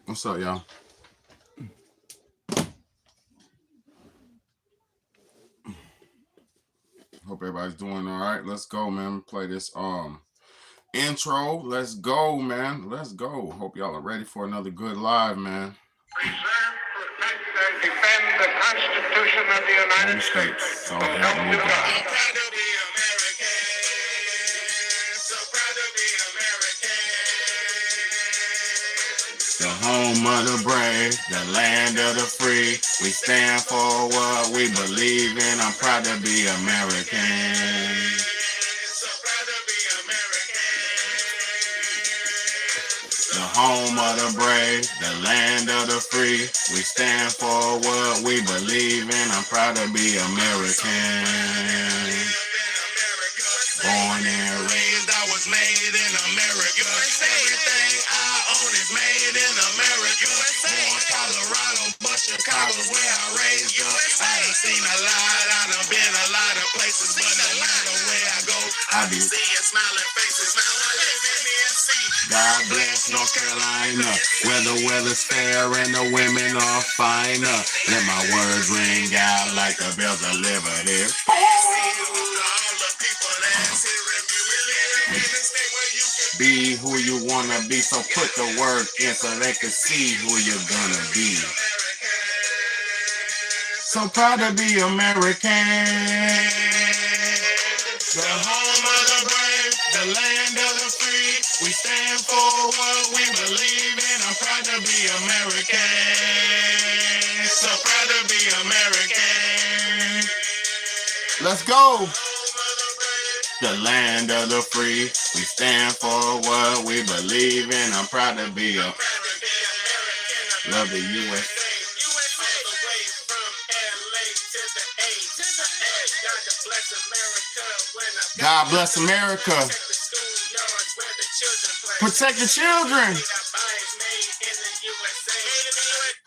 What's up, y'all? Hope everybody's doing all right. Let's go, man. Play this intro. Let's go, man. Let's go. Hope y'all are ready for another good live, man. Preserve, protect, and defend the Constitution of the United States. So help me God. I'm proud to be American. So proud to be American. The home of the brave, the land of the free. We stand for what we believe in. I'm proud to be American. So proud to be American. The home of the brave, the land of the free. We stand for what we believe in. I'm proud to be American. Born and raised, I was made in America. Everything I own is made in America. Born Colorado, but Chicago's where I raised up. I done seen a lot, I done been a lot of places, but no matter where I go, I be seeing smiling faces. Now I live in NC. God bless North Carolina, where the weather's fair and the women are finer. Let my words ring out like the bells of liberty. Be who you wanna be, so put the work in so they can see who you're gonna be. So proud to be American. The home of the brave, the land of the free. We stand for what we believe in. I'm proud to be American. So proud to be American. Let's go. The land of the free. We stand for what we believe in. I'm proud to be a. Love the U.S. God bless America. Protect the children.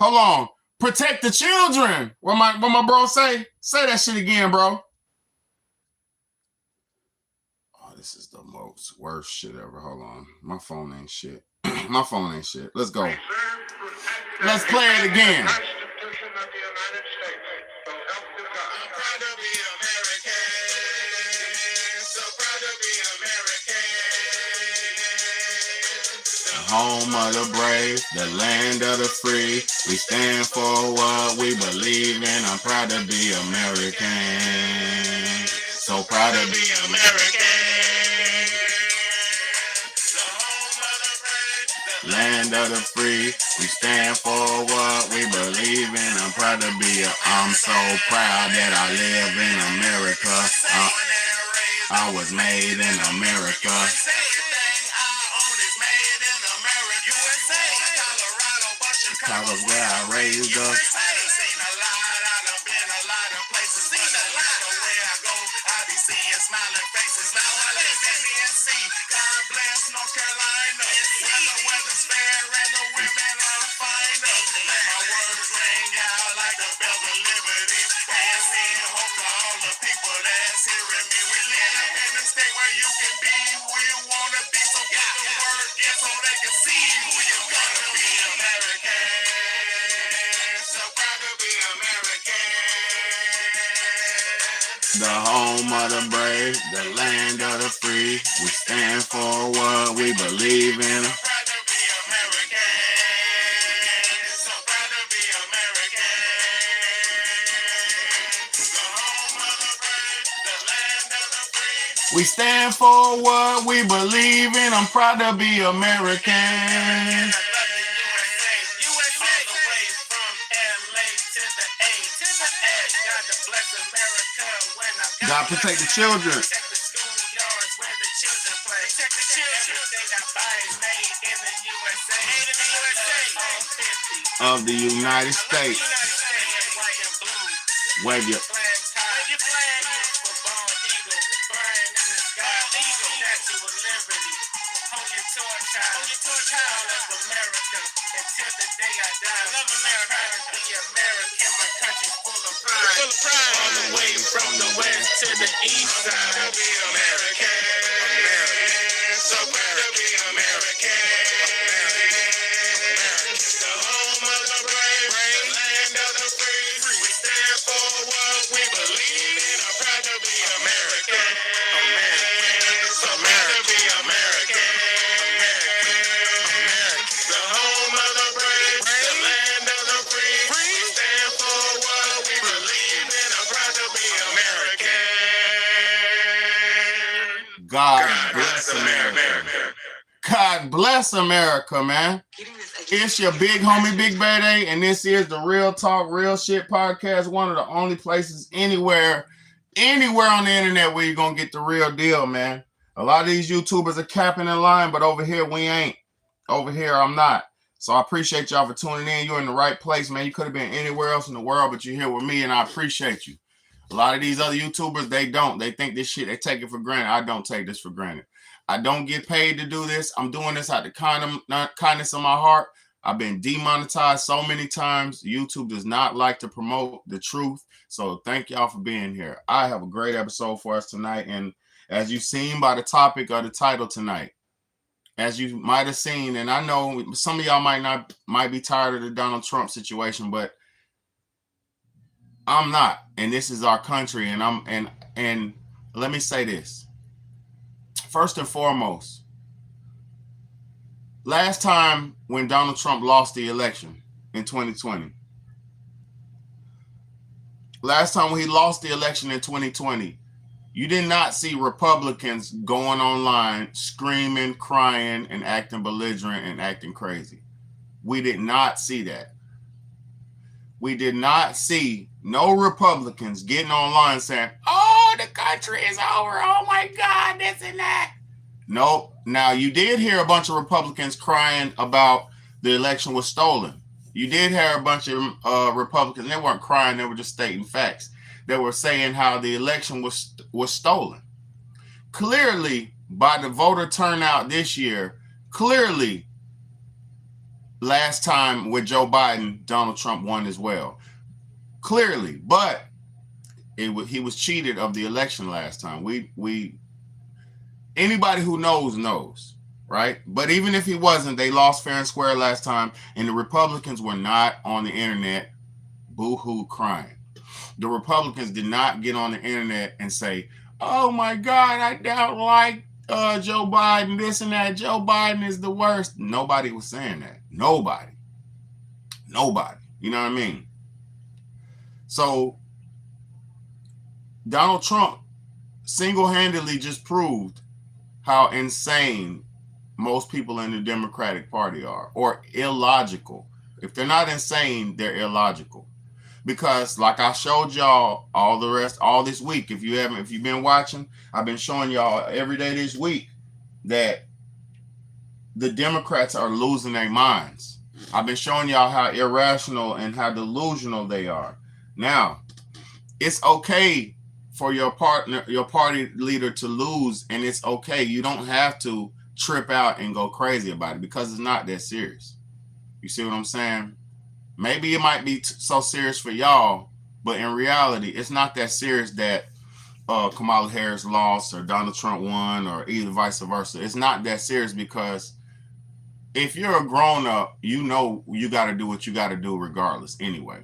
Hold on. Protect the children. What my bro say? Say that shit again, bro. Oh, this is the most worst shit ever. Hold on. My phone ain't shit. My phone ain't shit. Let's go. Let's play it again. Constitution of the United States. So help me God. I'm proud to be American. So proud to be American. The home of the brave, the land of the free. We stand for what we believe in. I'm proud to be American. So proud to be American. The home of the brave, the land of the free. We stand for what we believe in. I'm proud to be I'm so proud that I live in America. I was made in America. Chicago's where I raised up. Smiling faces. Now I live in NC. God bless North Carolina. Where the weather's fair and the women are finer. Let my words ring out like the bells of liberty. And send hope to all the people that's hearing me. We live in a state where you can be who you want to be. So put the word in so they can see who you're gonna be. American. So proud to be American. The home of the brave, the land of the free. We stand for what we believe in. So proud to be American. So proud to be American. The home of the brave, the land of the free. We stand for what we believe in. I'm proud to be American. God protect the children. Of the United States. Wave your until the day I die. Love America. Be American. My country's full of pride. Full of pride. All the way from the west to the east side. To be American. American. So proud to be American. American. The God bless America. God bless America, man. It's your big homie, Big Bad A, and this is the Real Talk, Real Shit podcast. One of the only places anywhere on the internet where you're going to get the real deal, man. A lot of these YouTubers are capping in line, but over here, we ain't. Over here, I'm not. So I appreciate y'all for tuning in. You're in the right place, man. You could have been anywhere else in the world, but you're here with me, and I appreciate you. A lot of these other YouTubers, they don't. They think this shit, they take it for granted. I don't take this for granted. I don't get paid to do this. I'm doing this out of kindness of my heart. I've been demonetized so many times. YouTube does not like to promote the truth. So thank y'all for being here. I have a great episode for us tonight. And as you've seen by the topic of the title tonight, as you might have seen, and I know some of y'all might be tired of the Donald Trump situation, but I'm not. And this is our country. And let me say this. First and foremost, last time when Donald Trump lost the election in 2020, you did not see Republicans going online, screaming, crying, and acting belligerent and acting crazy. We did not see that. We did not see no Republicans getting online saying, oh, the country is over. Oh, my God, this and that. Nope. Now, you did hear a bunch of Republicans crying about the election was stolen. You did hear a bunch of Republicans. They weren't crying. They were just stating facts. They were saying how the election was stolen. Clearly, by the voter turnout this year, clearly, last time with Joe Biden, Donald Trump won as well. Clearly, but he was cheated of the election last time. Anybody who knows, right? But even if he wasn't, they lost fair and square last time, and the Republicans were not on the internet boo-hoo crying. The Republicans did not get on the internet and say, oh my God, I don't like Joe Biden, this and that. Joe Biden is the worst. Nobody was saying that. Nobody. You know what I mean? So Donald Trump single-handedly just proved how insane most people in the Democratic Party are, or illogical. If they're not insane, they're illogical. Because like I showed y'all all this week, if you've been watching, I've been showing y'all every day this week that the Democrats are losing their minds. I've been showing y'all how irrational and how delusional they are. Now, it's okay for your party leader to lose, and it's okay. You don't have to trip out and go crazy about it because it's not that serious. You see what I'm saying? Maybe it might be so serious for y'all, but in reality, it's not that serious that Kamala Harris lost or Donald Trump won or either vice versa. It's not that serious because if you're a grown up, you know you got to do what you got to do regardless anyway.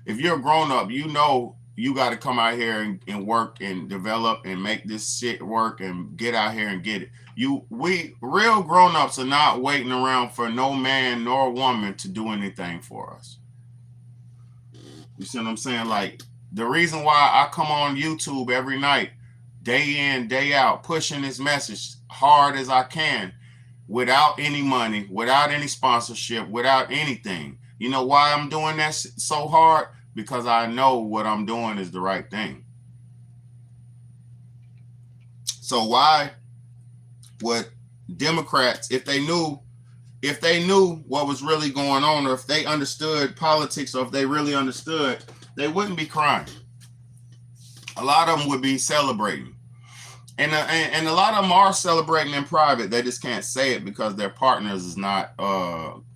If you're a grown up, you know you got to come out here and work and develop and make this shit work and get out here and get it. We real grown-ups are not waiting around for no man nor woman to do anything for us. You see what I'm saying? Like, the reason why I come on YouTube every night, day in, day out, pushing this message hard as I can, without any money, without any sponsorship, without anything. You know why I'm doing that so hard? Because I know what I'm doing is the right thing. So why would Democrats, if they knew what was really going on, or if they understood politics, or if they really understood, they wouldn't be crying. A lot of them would be celebrating. And a lot of them are celebrating in private. They just can't say it because their partners is not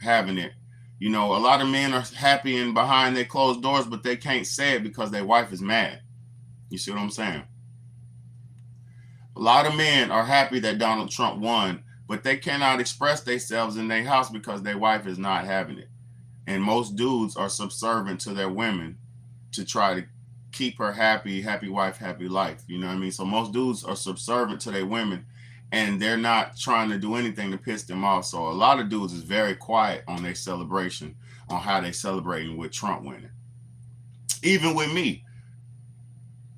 having it. You know, a lot of men are happy and behind their closed doors, but they can't say it because their wife is mad. You see what I'm saying? A lot of men are happy that Donald Trump won, but they cannot express themselves in their house because their wife is not having it. And most dudes are subservient to their women to try to keep her happy wife, happy life. You know what I mean? So most dudes are subservient to their women, and they're not trying to do anything to piss them off. So a lot of dudes is very quiet on their celebration, on how they celebrating with Trump winning. Even with me,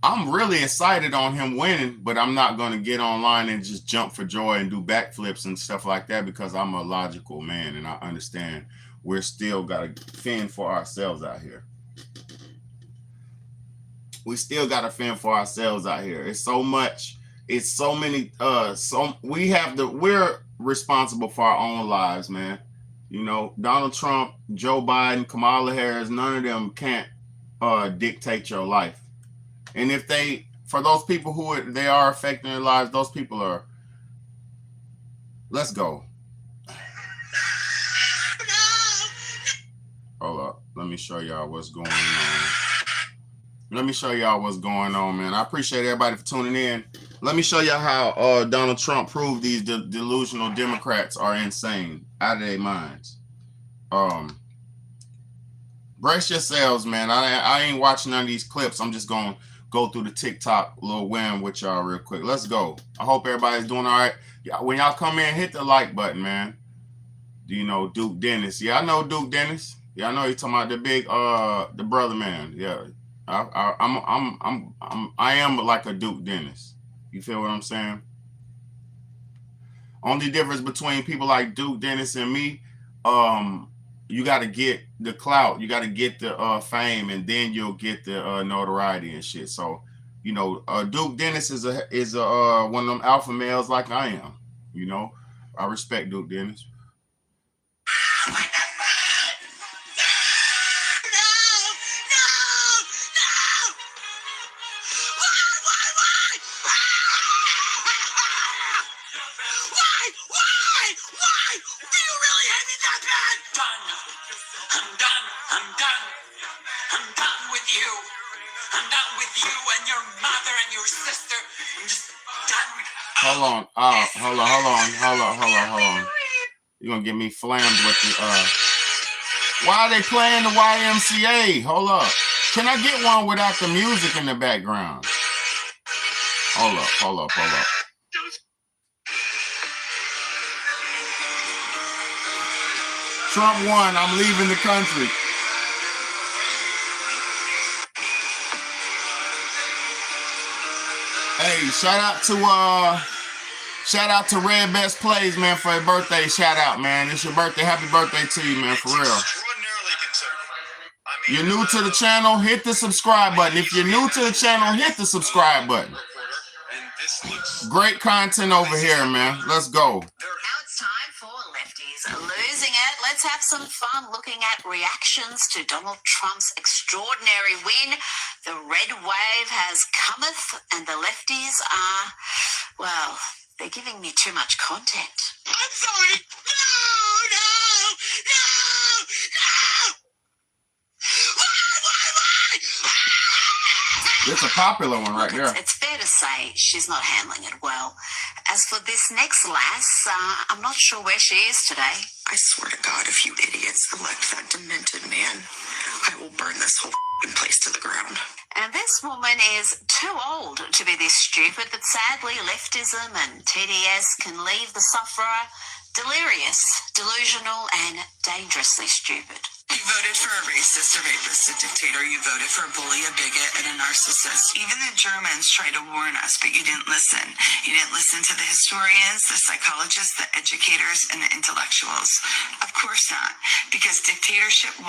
I'm really excited on him winning, but I'm not going to get online and just jump for joy and do backflips and stuff like that because I'm a logical man and I understand we're still got to fend for ourselves out here. We still got to fend for ourselves out here. It's so much. It's so many. We're responsible for our own lives, man. You know, Donald Trump, Joe Biden, Kamala Harris, none of them can't dictate your life. And if for those people who they are affecting their lives, those people are. Let's go. Hold up. Let me show y'all what's going on. Let me show y'all what's going on, man. I appreciate everybody for tuning in. Let me show y'all how Donald Trump proved these delusional Democrats are insane, out of their minds. Brace yourselves, man. I ain't watching none of these clips. I'm just going to go through the TikTok little wham with y'all real quick. Let's go. I hope everybody's doing all right. When y'all come in, hit the like button, man. Do you know Duke Dennis? Yeah, I know Duke Dennis. Yeah, I know you're talking about the big the brother man. Yeah. I am like a Duke Dennis. You feel what I'm saying? Only difference between people like Duke Dennis and me, you got to get the clout, you got to get the fame, and then you'll get the notoriety and shit. So, you know, Duke Dennis is one of them alpha males like I am. You know, I respect Duke Dennis. Hold on. You're gonna get me flammed with the why are they playing the YMCA? Hold up. Can I get one without the music in the background? Hold up. Trump won. I'm leaving the country. Hey, shout out to Red Best Plays, man, for your birthday. Shout out, man. It's your birthday. Happy birthday to you, man, for real. You're new to the channel, hit the subscribe button. If you're new to the channel, hit the subscribe button. Great content over here, man. Let's go. Now it's time for Lefties Losing It. Let's have some fun looking at reactions to Donald Trump's extraordinary win. The red wave has cometh, and the lefties are, well, they're giving me too much content. I'm sorry. No. It's a popular one right there. It's fair to say she's not handling it well. As for this next lass, I'm not sure where she is today. I swear to God, if you idiots elect that demented man, I will burn this whole place to the ground. And this woman is too old to be this stupid, but sadly leftism and TDS can leave the sufferer delirious, delusional, and dangerously stupid. You voted for a racist, a rapist, a dictator. You voted for a bully, a bigot, and a narcissist. Even the Germans tried to warn us, but you didn't listen. You didn't listen to the historians, the psychologists, the educators, and the intellectuals. Of course not, because dictatorship 101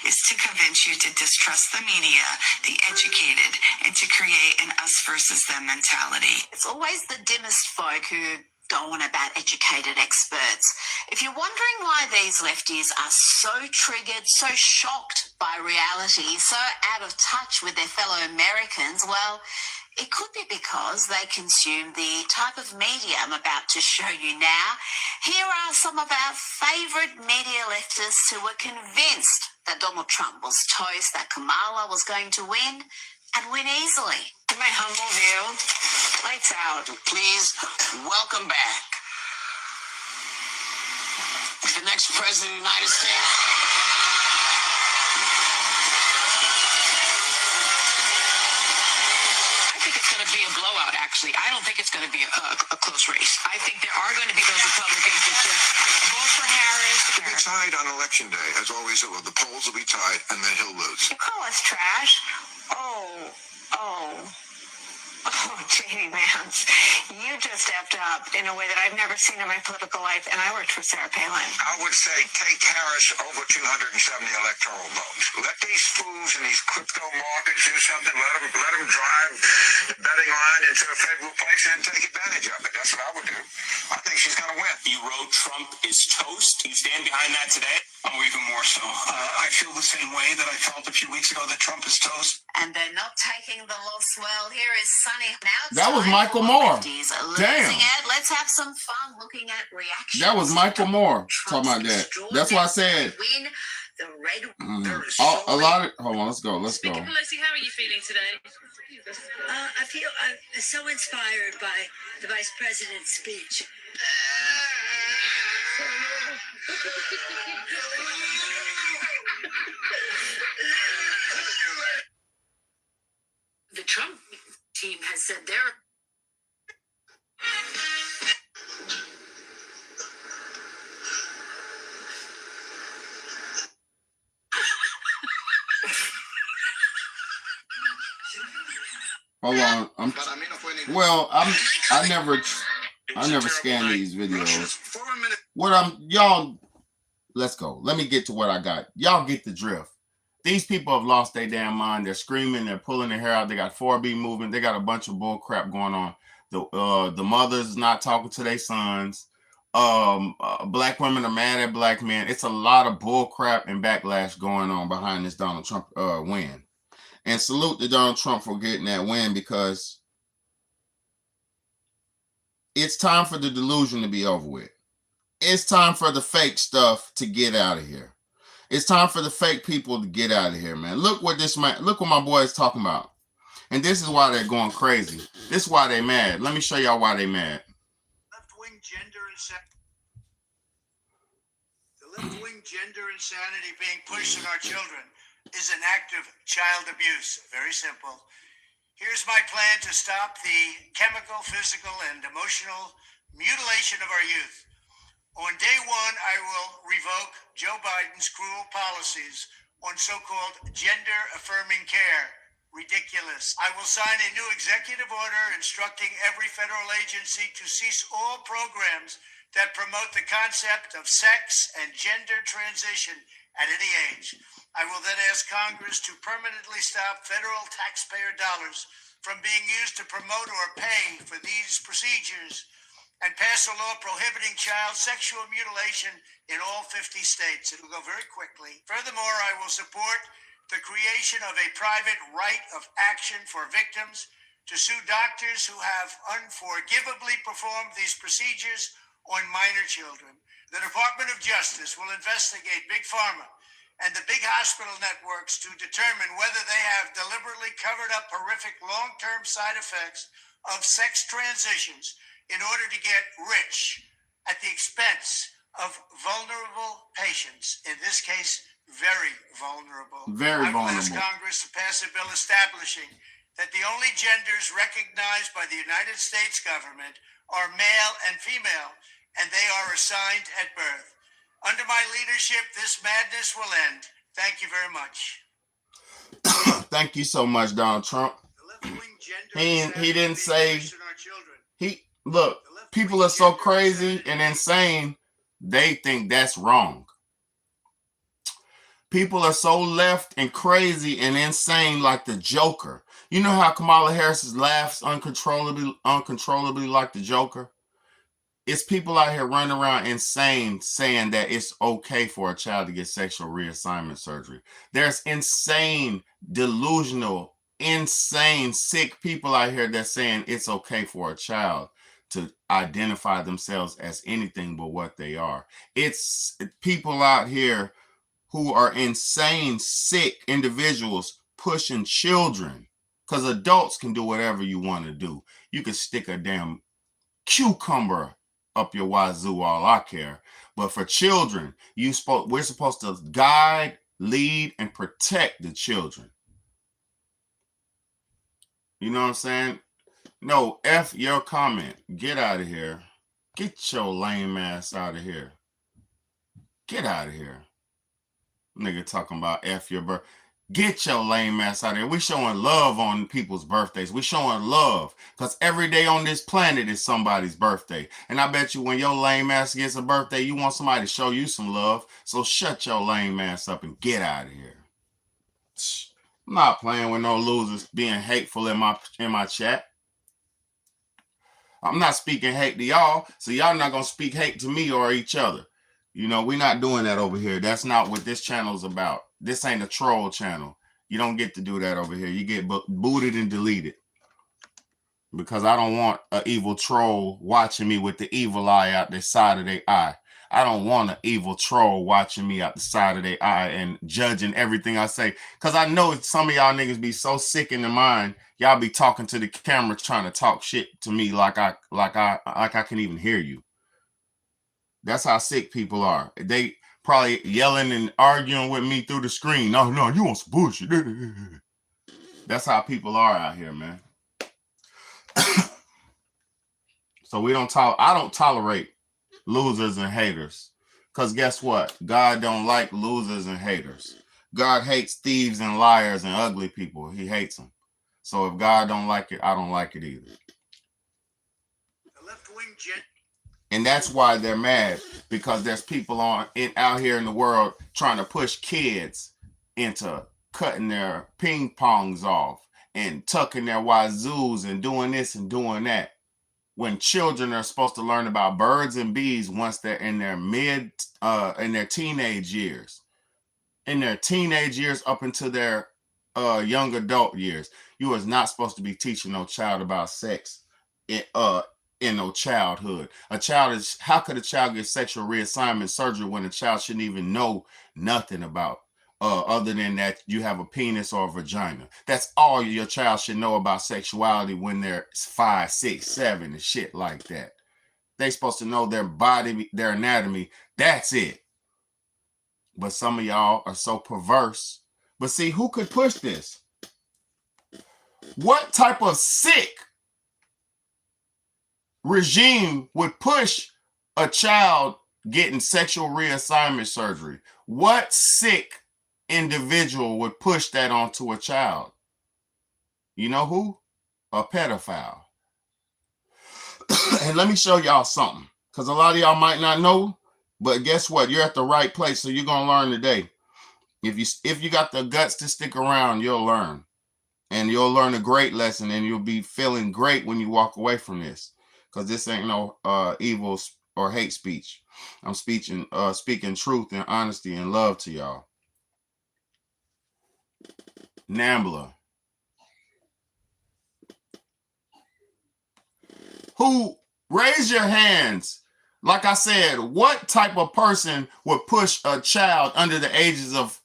is to convince you to distrust the media, the educated, and to create an us versus them mentality. It's always the dimmest folk who go on about educated experts. If you're wondering why these lefties are so triggered, so shocked by reality, so out of touch with their fellow Americans, well, it could be because they consume the type of media I'm about to show you now. Here are some of our favourite media leftists who were convinced that Donald Trump was toast, that Kamala was going to win, and win easily. In my humble view, lights out. Please welcome back the next president of the United States. I think it's going to be a blowout, actually. I don't think it's going to be a close race. I think there are going to be those Republicans that just vote for Harris. It'll be tied on election day. As always, the polls will be tied, and then he'll lose. You call us trash? Oh, Oh, J.D. Vance, you just stepped up in a way that I've never seen in my political life, and I worked for Sarah Palin. I would say take Harris over 270 electoral votes. Let these fools in these crypto markets do something. Let them drive the betting line into a favorable place and take advantage of it. That's what I would do. I think she's going to win. You wrote Trump is toast. Do you stand behind that today? Oh, even more so. I feel the same way that I felt a few weeks ago that Trump is toast. And they're not taking the loss well. Here is Sunny. Now it's That was time Michael for Moore. lefties Damn. losing it. Let's have some fun looking at reactions. That was Michael Moore Trump's talking about that. That's why I said win. The red. a lot of. Hold on, let's go. Speaker Pelosi, how are you feeling today? I feel I'm so inspired by the Vice President's speech. The Trump team has said they're. Hold on. I never scan these videos. Y'all, let's go. Let me get to what I got. Y'all get the drift. These people have lost their damn mind. They're screaming. They're pulling their hair out. They got 4B movement. They got a bunch of bull crap going on. The mothers not talking to their sons. Black women are mad at black men. It's a lot of bull crap and backlash going on behind this Donald Trump win. And salute to Donald Trump for getting that win, because it's time for the delusion to be over with. It's time for the fake stuff to get out of here. It's time for the fake people to get out of here, man. Look what my boy is talking about. And this is why they're going crazy. This is why they're mad. Let me show y'all why they're mad. The left-wing gender insanity being pushed on our children is an act of child abuse. Very simple. Here's my plan to stop the chemical, physical, and emotional mutilation of our youth. On day one, I will revoke Joe Biden's cruel policies on so-called gender-affirming care. Ridiculous. I will sign a new executive order instructing every federal agency to cease all programs that promote the concept of sex and gender transition at any age. I will then ask Congress to permanently stop federal taxpayer dollars from being used to promote or pay for these procedures, and pass a law prohibiting child sexual mutilation in all 50 states. It will go very quickly. Furthermore, I will support the creation of a private right of action for victims to sue doctors who have unforgivably performed these procedures on minor children. The Department of Justice will investigate Big Pharma and the big hospital networks to determine whether they have deliberately covered up horrific long-term side effects of sex transitions in order to get rich at the expense of vulnerable patients, in this case, very vulnerable. Very I will vulnerable. ask Congress to pass a bill establishing that the only genders recognized by the United States government are male and female, and they are assigned at birth. Under my leadership, this madness will end. Thank you very much. Thank you so much, Donald Trump. He didn't say. Look, people are so crazy and insane, they think that's wrong. People are so left and crazy and insane, like the Joker. You know how Kamala Harris laughs uncontrollably like the Joker? It's people out here running around insane saying that it's okay for a child to get sexual reassignment surgery. There's insane, delusional, insane, sick people out here that's saying it's okay for a child to identify themselves as anything but what they are. It's people out here who are insane, sick individuals pushing children, because adults can do whatever you want to do. You can stick a damn cucumber up your wazoo, all I care. But for children, we're supposed to guide, lead, and protect the children. You know what I'm saying? No, F your comment. Get out of here. Get your lame ass out of here. Get out of here. Nigga talking about F your birth. Get your lame ass out of here. We showing love on people's birthdays. We showing love because every day on this planet is somebody's birthday. And I bet you when your lame ass gets a birthday, you want somebody to show you some love. So shut your lame ass up and get out of here. I'm not playing with no losers being hateful in my chat. I'm not speaking hate to y'all, so y'all not gonna speak hate to me or each other. You know, we're not doing that over here. That's not what this channel's about. This ain't a troll channel. You don't get to do that over here. You get booted and deleted. Because I don't want an evil troll watching me with the evil eye out the side of their eye. I don't want an evil troll watching me out the side of their eye and judging everything I say. Because I know some of y'all niggas be so sick in the mind, y'all be talking to the camera trying to talk shit to me like I can even hear you. That's how sick people are. They probably yelling and arguing with me through the screen. No, you want some bullshit. That's how people are out here, man. So I don't tolerate losers and haters. Because guess what? God don't like losers and haters. God hates thieves and liars and ugly people. He hates them. So if God don't like it, I don't like it either. The left-wing and that's why they're mad, because there's people out here in the world trying to push kids into cutting their ping pongs off and tucking their wazoos and doing this and doing that. When children are supposed to learn about birds and bees once they're in their in their teenage years. In their teenage years up into their young adult years. You is not supposed to be teaching no child about sex in no childhood. How could a child get sexual reassignment surgery when a child shouldn't even know nothing about other than that you have a penis or a vagina? That's all your child should know about sexuality when they're 5, 6, 7 and shit like that. They supposed to know their body, their anatomy. That's it. But some of y'all are so perverse. But see, who could push this? What type of sick regime would push a child getting sexual reassignment surgery? What sick individual would push that onto a child? You know who? A pedophile. And let me show y'all something, because a lot of y'all might not know, but guess what? You're at the right place, so you're gonna learn today. If you got the guts to stick around, you'll learn. And you'll learn a great lesson, and you'll be feeling great when you walk away from this. Because this ain't no evil or hate speech. I'm speaking truth and honesty and love to y'all. NAMBLA. Who, raise your hands. Like I said, what type of person would push a child under the ages of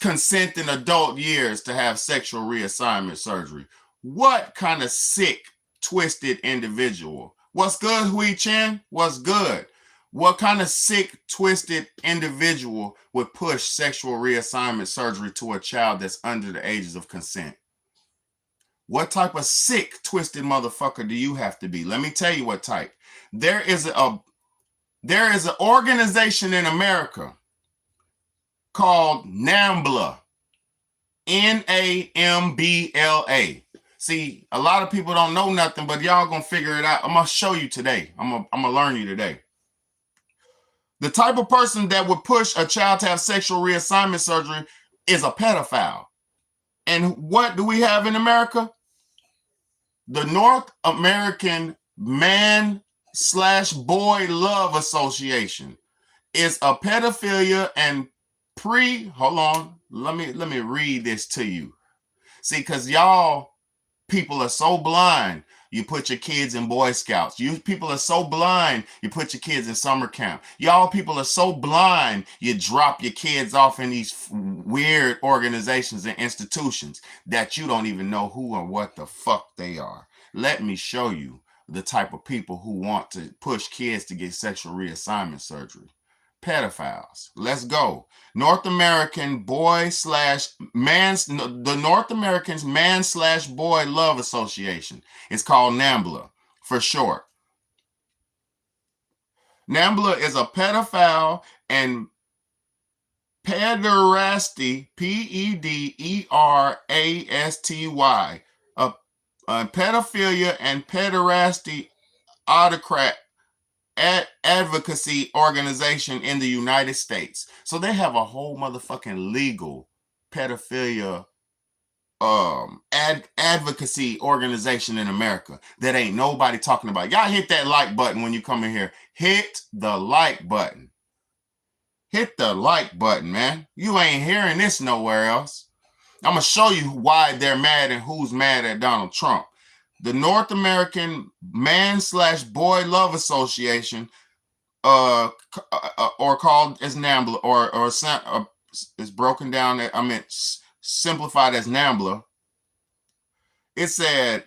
consenting adult years to have sexual reassignment surgery? What kind of sick, twisted individual? What's good, Hui Chen? What's good? What kind of sick, twisted individual would push sexual reassignment surgery to a child that's under the ages of consent? What type of sick, twisted motherfucker do you have to be? Let me tell you what type. There is an organization in America called NAMBLA. NAMBLA. See, a lot of people don't know nothing, but y'all gonna figure it out. I'm gonna show you today. I'm gonna learn you today. The type of person that would push a child to have sexual reassignment surgery is a pedophile. And what do we have in America? The North American Man/Boy Love Association is a pedophilia and hold on. Let me read this to you. See, because y'all people are so blind. You put your kids in Boy Scouts. You people are so blind. You put your kids in summer camp. Y'all people are so blind. You drop your kids off in these weird organizations and institutions that you don't even know who or what the fuck they are. Let me show you the type of people who want to push kids to get sexual reassignment surgery. Pedophiles. Let's go. North American the North Americans Man/Boy Love Association. It's called NAMBLA for short. NAMBLA is a pedophile and Pederasty, Pederasty, a pedophilia and pederasty autocrat advocacy organization in the United States. So they have a whole motherfucking legal pedophilia advocacy organization in America that ain't nobody talking about. Y'all hit that like button when you come in here. Hit the like button. Hit the like button, man. You ain't hearing this nowhere else. I'm going to show you why they're mad and who's mad at Donald Trump. The North American Man/Boy Love Association, or called as NAMBLA, or is broken down, simplified as NAMBLA. It said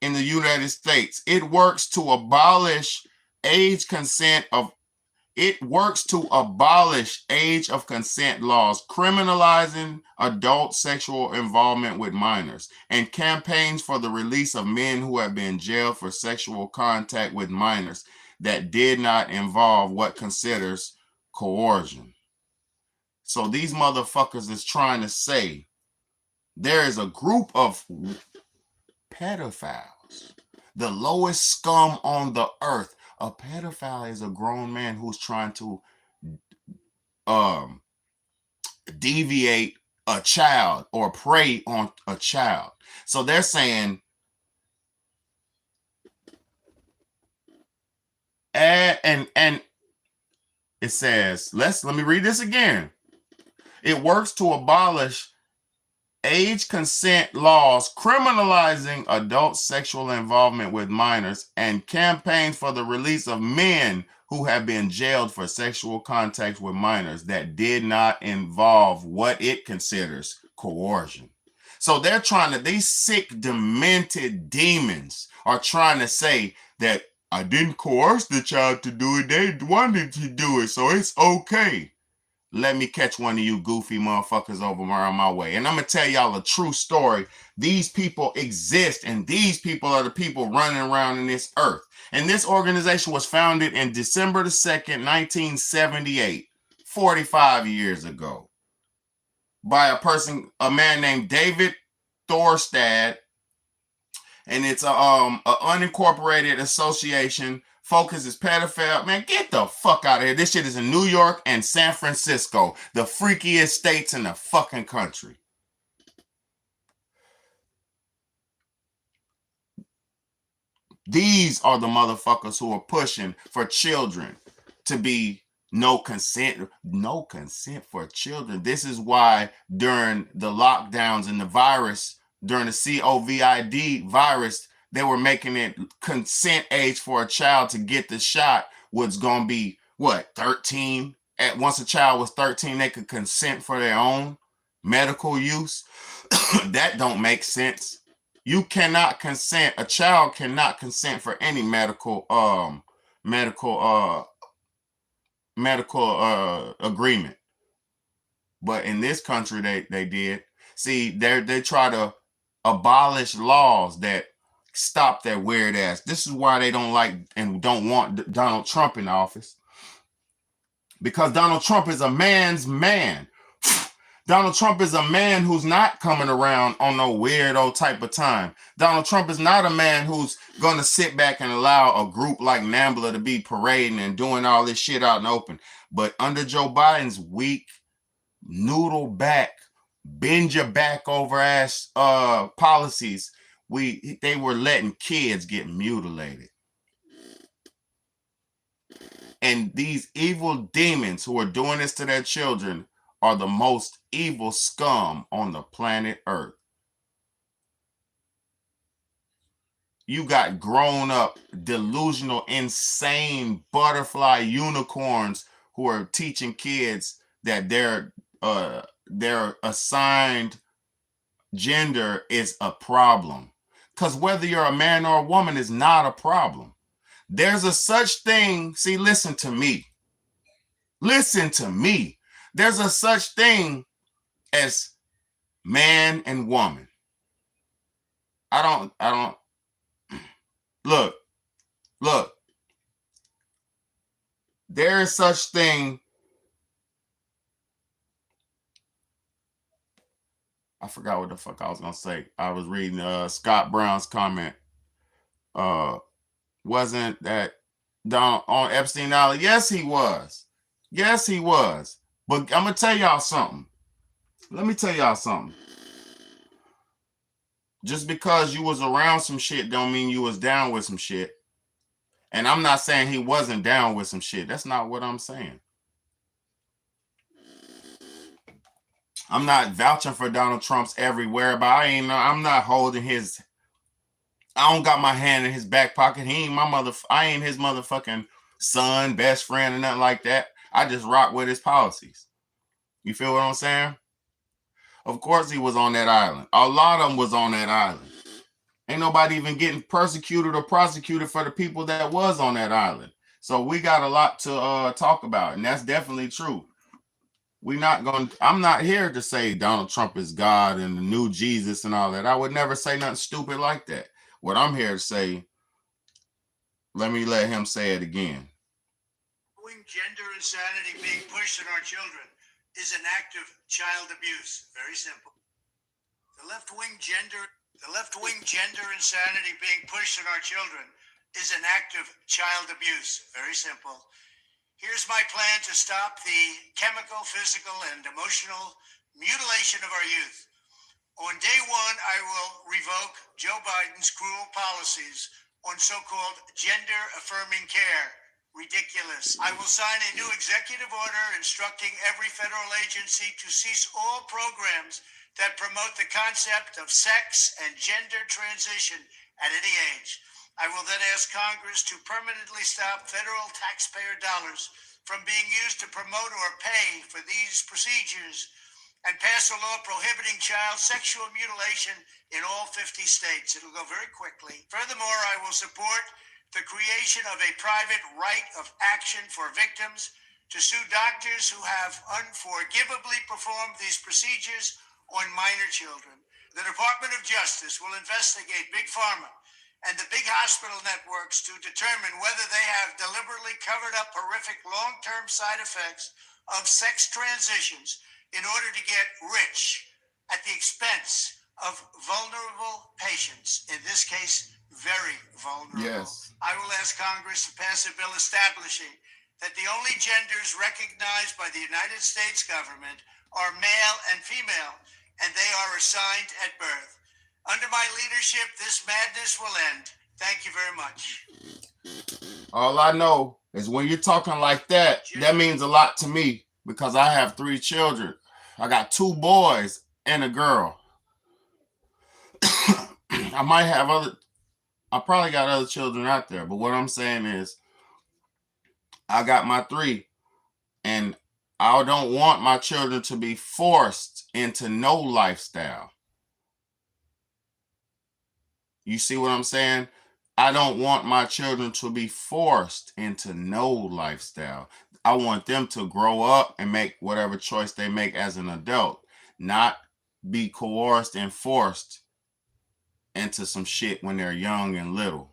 in the United States, it works to abolish age of consent laws, criminalizing adult sexual involvement with minors, and campaigns for the release of men who have been jailed for sexual contact with minors that did not involve what considers coercion. So these motherfuckers is trying to say there is a group of pedophiles, the lowest scum on the earth. A pedophile is a grown man who's trying to deviate a child or prey on a child. So they're saying, and it says, let me read this again. It works to abolish age consent laws, criminalizing adult sexual involvement with minors, and campaigns for the release of men who have been jailed for sexual contact with minors that did not involve what it considers coercion. So they're trying to, these sick, demented demons are trying to say that I didn't coerce the child to do it. They wanted to do it, so it's okay. Let me catch one of you goofy motherfuckers over around my way. And I'm going to tell y'all a true story. These people exist, and these people are the people running around in this earth. And this organization was founded in December the 2nd, 1978, 45 years ago, by a man named David Thorstad. And it's a unincorporated association. Focus is pedophile. Man, get the fuck out of here. This shit is in New York and San Francisco, the freakiest states in the fucking country. These are the motherfuckers who are pushing for children to be no consent for children. This is why during the lockdowns and the virus, during the COVID virus, they were making it consent age for a child to get the shot was going to be, 13? Once a child was 13, they could consent for their own medical use. That don't make sense. You cannot consent. A child cannot consent for any medical agreement. But in this country, they did. See, they try to abolish laws that stop that weird ass. This is why they don't like and don't want Donald Trump in office. Because Donald Trump is a man's man. Donald Trump is a man who's not coming around on no weirdo type of time. Donald Trump is not a man who's going to sit back and allow a group like NAMBLA to be parading and doing all this shit out in the open. But under Joe Biden's weak, noodle back, bend your back over ass policies, they were letting kids get mutilated. And these evil demons who are doing this to their children are the most evil scum on the planet Earth. You got grown up, delusional, insane butterfly unicorns who are teaching kids that their assigned gender is a problem. Because whether you're a man or a woman is not a problem. There's a such thing. See, listen to me. Listen to me. There's a such thing as man and woman. I don't look. There is such thing I forgot what the fuck I was gonna say. I was reading Scott Brown's comment. Wasn't that Don on Epstein Island? Yes, he was. Yes, he was. But I'm gonna tell y'all something. Let me tell y'all something. Just because you was around some shit don't mean you was down with some shit. And I'm not saying he wasn't down with some shit. That's not what I'm saying. I'm not vouching for Donald Trump's everywhere, but I'm not holding his. I don't got my hand in his back pocket. He ain't I ain't his motherfucking son, best friend, or nothing like that. I just rock with his policies. You feel what I'm saying? Of course he was on that island. A lot of them was on that island. Ain't nobody even getting persecuted or prosecuted for the people that was on that island. So we got a lot to talk about, and that's definitely true. I'm not here to say Donald Trump is God and the new Jesus and all that. I would never say nothing stupid like that. What I'm here to say, let him say it again. Gender insanity being pushed on our children is an act of child abuse. Very simple. The left-wing gender insanity being pushed on our children is an act of child abuse. Very simple. Here's my plan to stop the chemical, physical, and emotional mutilation of our youth. On day one, I will revoke Joe Biden's cruel policies on so-called gender-affirming care. Ridiculous. I will sign a new executive order instructing every federal agency to cease all programs that promote the concept of sex and gender transition at any age. I will then ask Congress to permanently stop federal taxpayer dollars from being used to promote or pay for these procedures and pass a law prohibiting child sexual mutilation in all 50 states. It'll go very quickly. Furthermore, I will support the creation of a private right of action for victims to sue doctors who have unforgivably performed these procedures on minor children. The Department of Justice will investigate Big Pharma and the big hospital networks to determine whether they have deliberately covered up horrific long-term side effects of sex transitions in order to get rich at the expense of vulnerable patients, in this case, very vulnerable. Yes. I will ask Congress to pass a bill establishing that the only genders recognized by the United States government are male and female, and they are assigned at birth. Under my leadership, this madness will end. Thank you very much. All I know is when you're talking like that, that means a lot to me because I have 3 children. I got 2 boys and a girl. I probably got other children out there, but what I'm saying is I got my 3, and I don't want my children to be forced into no lifestyle. You see what I'm saying? I don't want my children to be forced into no lifestyle. I want them to grow up and make whatever choice they make as an adult, not be coerced and forced into some shit when they're young and little.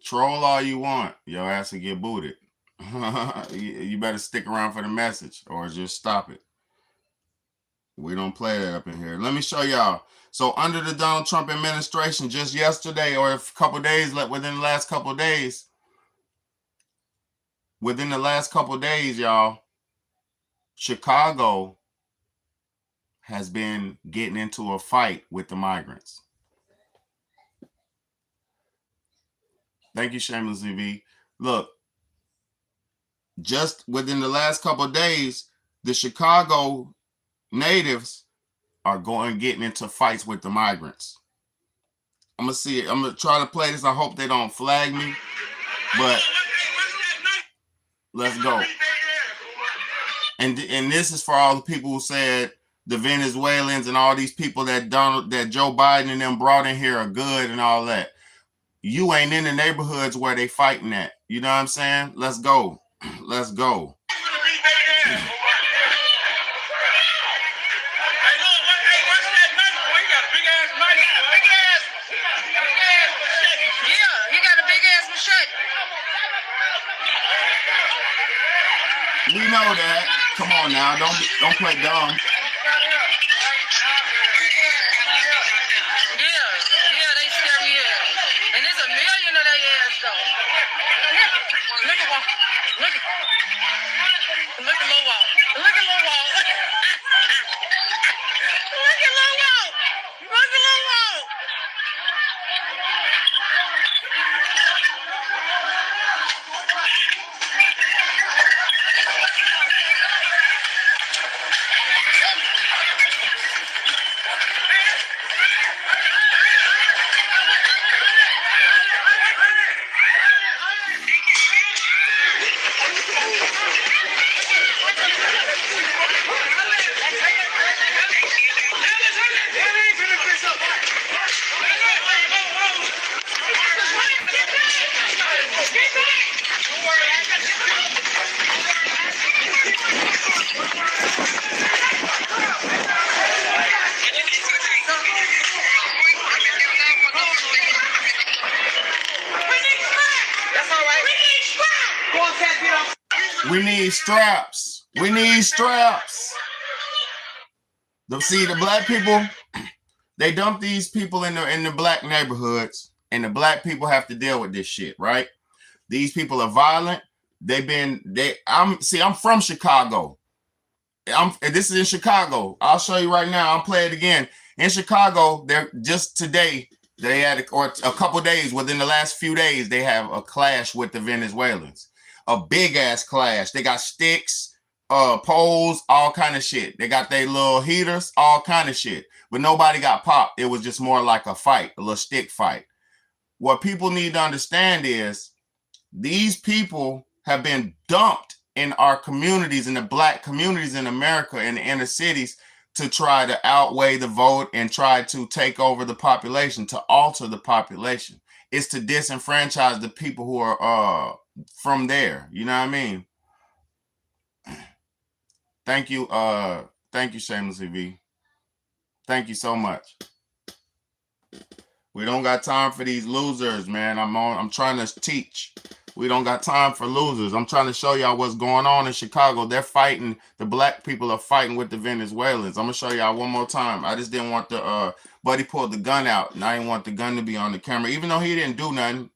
Troll all you want, your ass will get booted. You better stick around for the message or just stop it. We don't play that up in here. Let me show y'all. So under the Donald Trump administration, just yesterday or a couple days, within the last couple days, y'all, Chicago has been getting into a fight with the migrants. Thank you, Shameless EV. Look, just within the last couple of days, the Chicago natives are getting into fights with the migrants. I'm gonna see it. I'm gonna try to play this. I hope they don't flag me, but let's go. And this is for all the people who said the Venezuelans and all these people that Joe Biden and them brought in here are good and all that. You ain't in the neighborhoods where they fighting at. You know what I'm saying? Let's go. Let's go. We know that. Come on now, don't play dumb. Yeah, they scare me out. And there's a million of their ass though. Look at Lil Walt. Look at Lil Walt. Look at Lil Walt. Look at Lil Walt. Look at Lil Walt. We need straps. We need straps. See, the black people, they dump these people in the black neighborhoods, and the black people have to deal with this shit, right? These people are violent. I'm from Chicago. This is in Chicago. I'll show you right now. I'll play it again. In Chicago, they're just today, they had a couple days within the last few days, they have a clash with the Venezuelans. A big ass clash. They got sticks, poles, all kind of shit. They got their little heaters, all kind of shit. But nobody got popped. It was just more like a fight, a little stick fight. What people need to understand is these people have been dumped in our communities, in the black communities in America, in the inner cities, to try to outweigh the vote and try to take over the population, to alter the population. It's to disenfranchise the people who are from there. You know what I mean? Thank you, Shameless EV. Thank you so much. We don't got time for these losers, man. I'm trying to teach. We don't got time for losers. I'm trying to show y'all what's going on in Chicago. They're fighting. The black people are fighting with the Venezuelans. I'm gonna show y'all one more time. I just didn't want the buddy pulled the gun out, and I didn't want the gun to be on the camera, even though he didn't do nothing.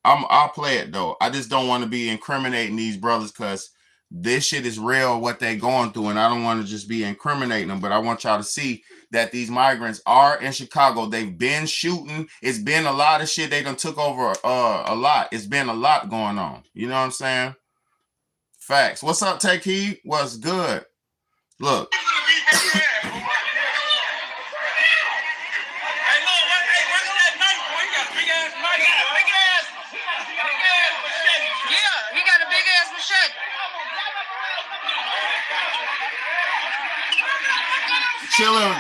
I'll play it though. I just don't want to be incriminating these brothers because this shit is real, what they going through, and I don't want to just be incriminating them. But I want y'all to see that these migrants are in Chicago. They've been shooting. It's been a lot of shit. They done took over a lot. It's been a lot going on. You know what I'm saying? Facts. What's up, Take Heed? What's good? Look. Yeah, he got a big ass machete.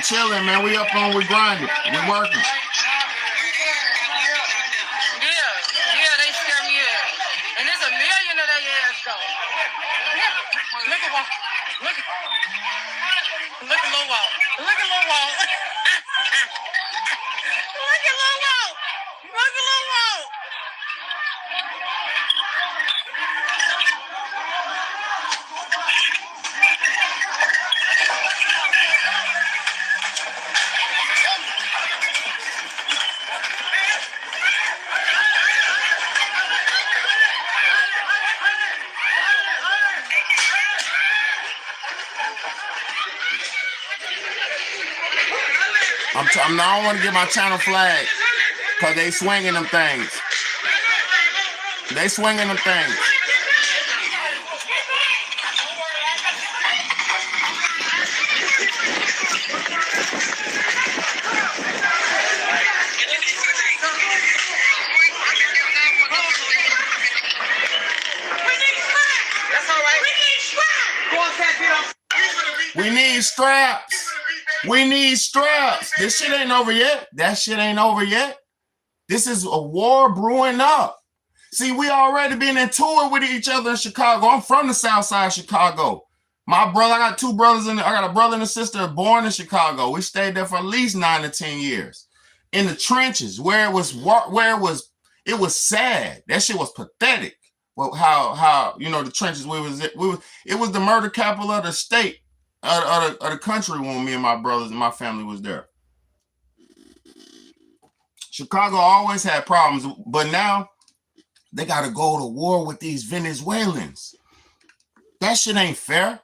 Chilling, man. We up on, we grinding. We working. Yeah, they scare me out. And there's a million of their ass though. Look at Lil Walt. Look at Lil Walt. Look at Lil Walt. Look at Lil Walt. I don't want to get my channel flagged because they swinging them things. They swinging them things. We need straps. We need straps. This shit ain't over yet. That shit ain't over yet. This is a war brewing up. See, we already been into it with each other in Chicago. I'm from the South Side of Chicago. My brother, I got two brothers I got a brother and a sister born in Chicago. We stayed there for at least 9 to 10 years. In the trenches, where it was sad. That shit was pathetic. Well, how you know the trenches it was the murder capital of the state of the country when me and my brothers and my family was there. Chicago always had problems, but now they got to go to war with these Venezuelans. That shit ain't fair.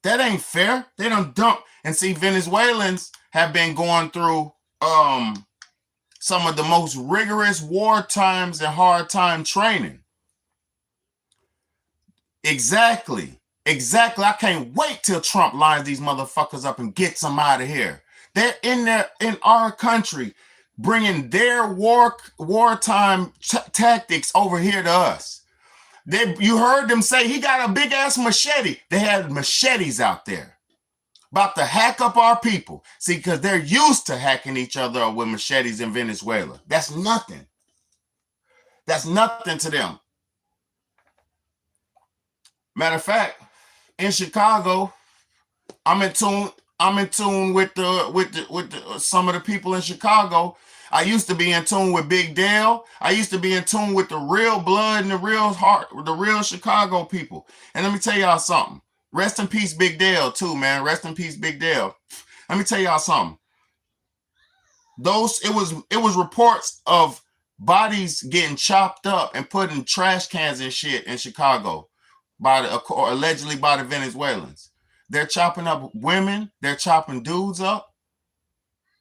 That ain't fair. They done dump and see Venezuelans have been going through some of the most rigorous war times and hard time training. Exactly. I can't wait till Trump lines these motherfuckers up and gets them out of here. They're in our country, bringing their wartime tactics over here to us. You heard them say he got a big ass machete. They had machetes out there about to hack up our people. See, because they're used to hacking each other up with machetes in Venezuela. That's nothing. That's nothing to them. Matter of fact, in Chicago, I'm in tune with some of the people in Chicago. I used to be in tune with Big Dale. I used to be in tune with the real blood and the real heart, the real Chicago people. And let me tell y'all something. Rest in peace, Big Dale, too, man. Rest in peace, Big Dale. Let me tell y'all something. It was reports of bodies getting chopped up and put in trash cans and shit in Chicago allegedly by the Venezuelans. They're chopping up women. They're chopping dudes up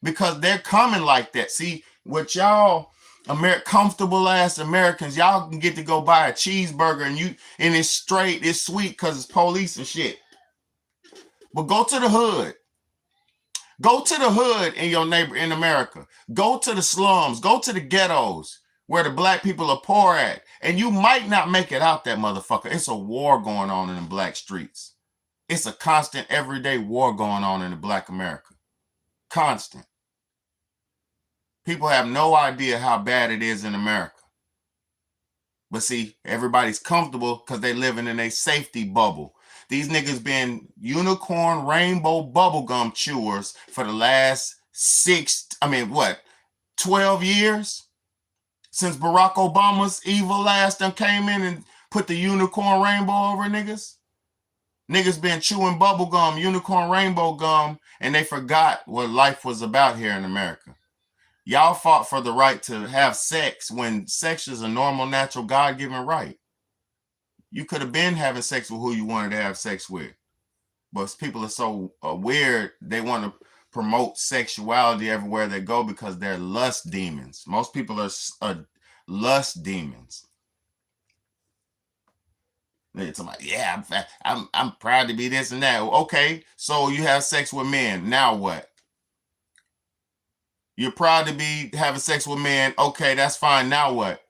because they're coming like that. See, what y'all comfortable ass Americans, y'all can get to go buy a cheeseburger and it's straight, it's sweet because it's police and shit. But go to the hood. Go to the hood in your neighbor in America. Go to the slums. Go to the ghettos where the black people are poor at. And you might not make it out that motherfucker. It's a war going on in the black streets. It's a constant everyday war going on in the black America. Constant. People have no idea how bad it is in America. But see, everybody's comfortable because they living in a safety bubble. These niggas been unicorn rainbow bubblegum chewers for the last 12 years? Since Barack Obama's evil ass done came in and put the unicorn rainbow over niggas? Niggas been chewing bubblegum, unicorn rainbow gum, and they forgot what life was about here in America. Y'all fought for the right to have sex when sex is a normal, natural, God-given right. You could have been having sex with who you wanted to have sex with. But people are so weird, they want to promote sexuality everywhere they go because they're lust demons. Most people are lust demons. It's like, yeah, I'm proud to be this and that. Okay, so you have sex with men. Now what? You're proud to be having sex with men. Okay, that's fine. Now what?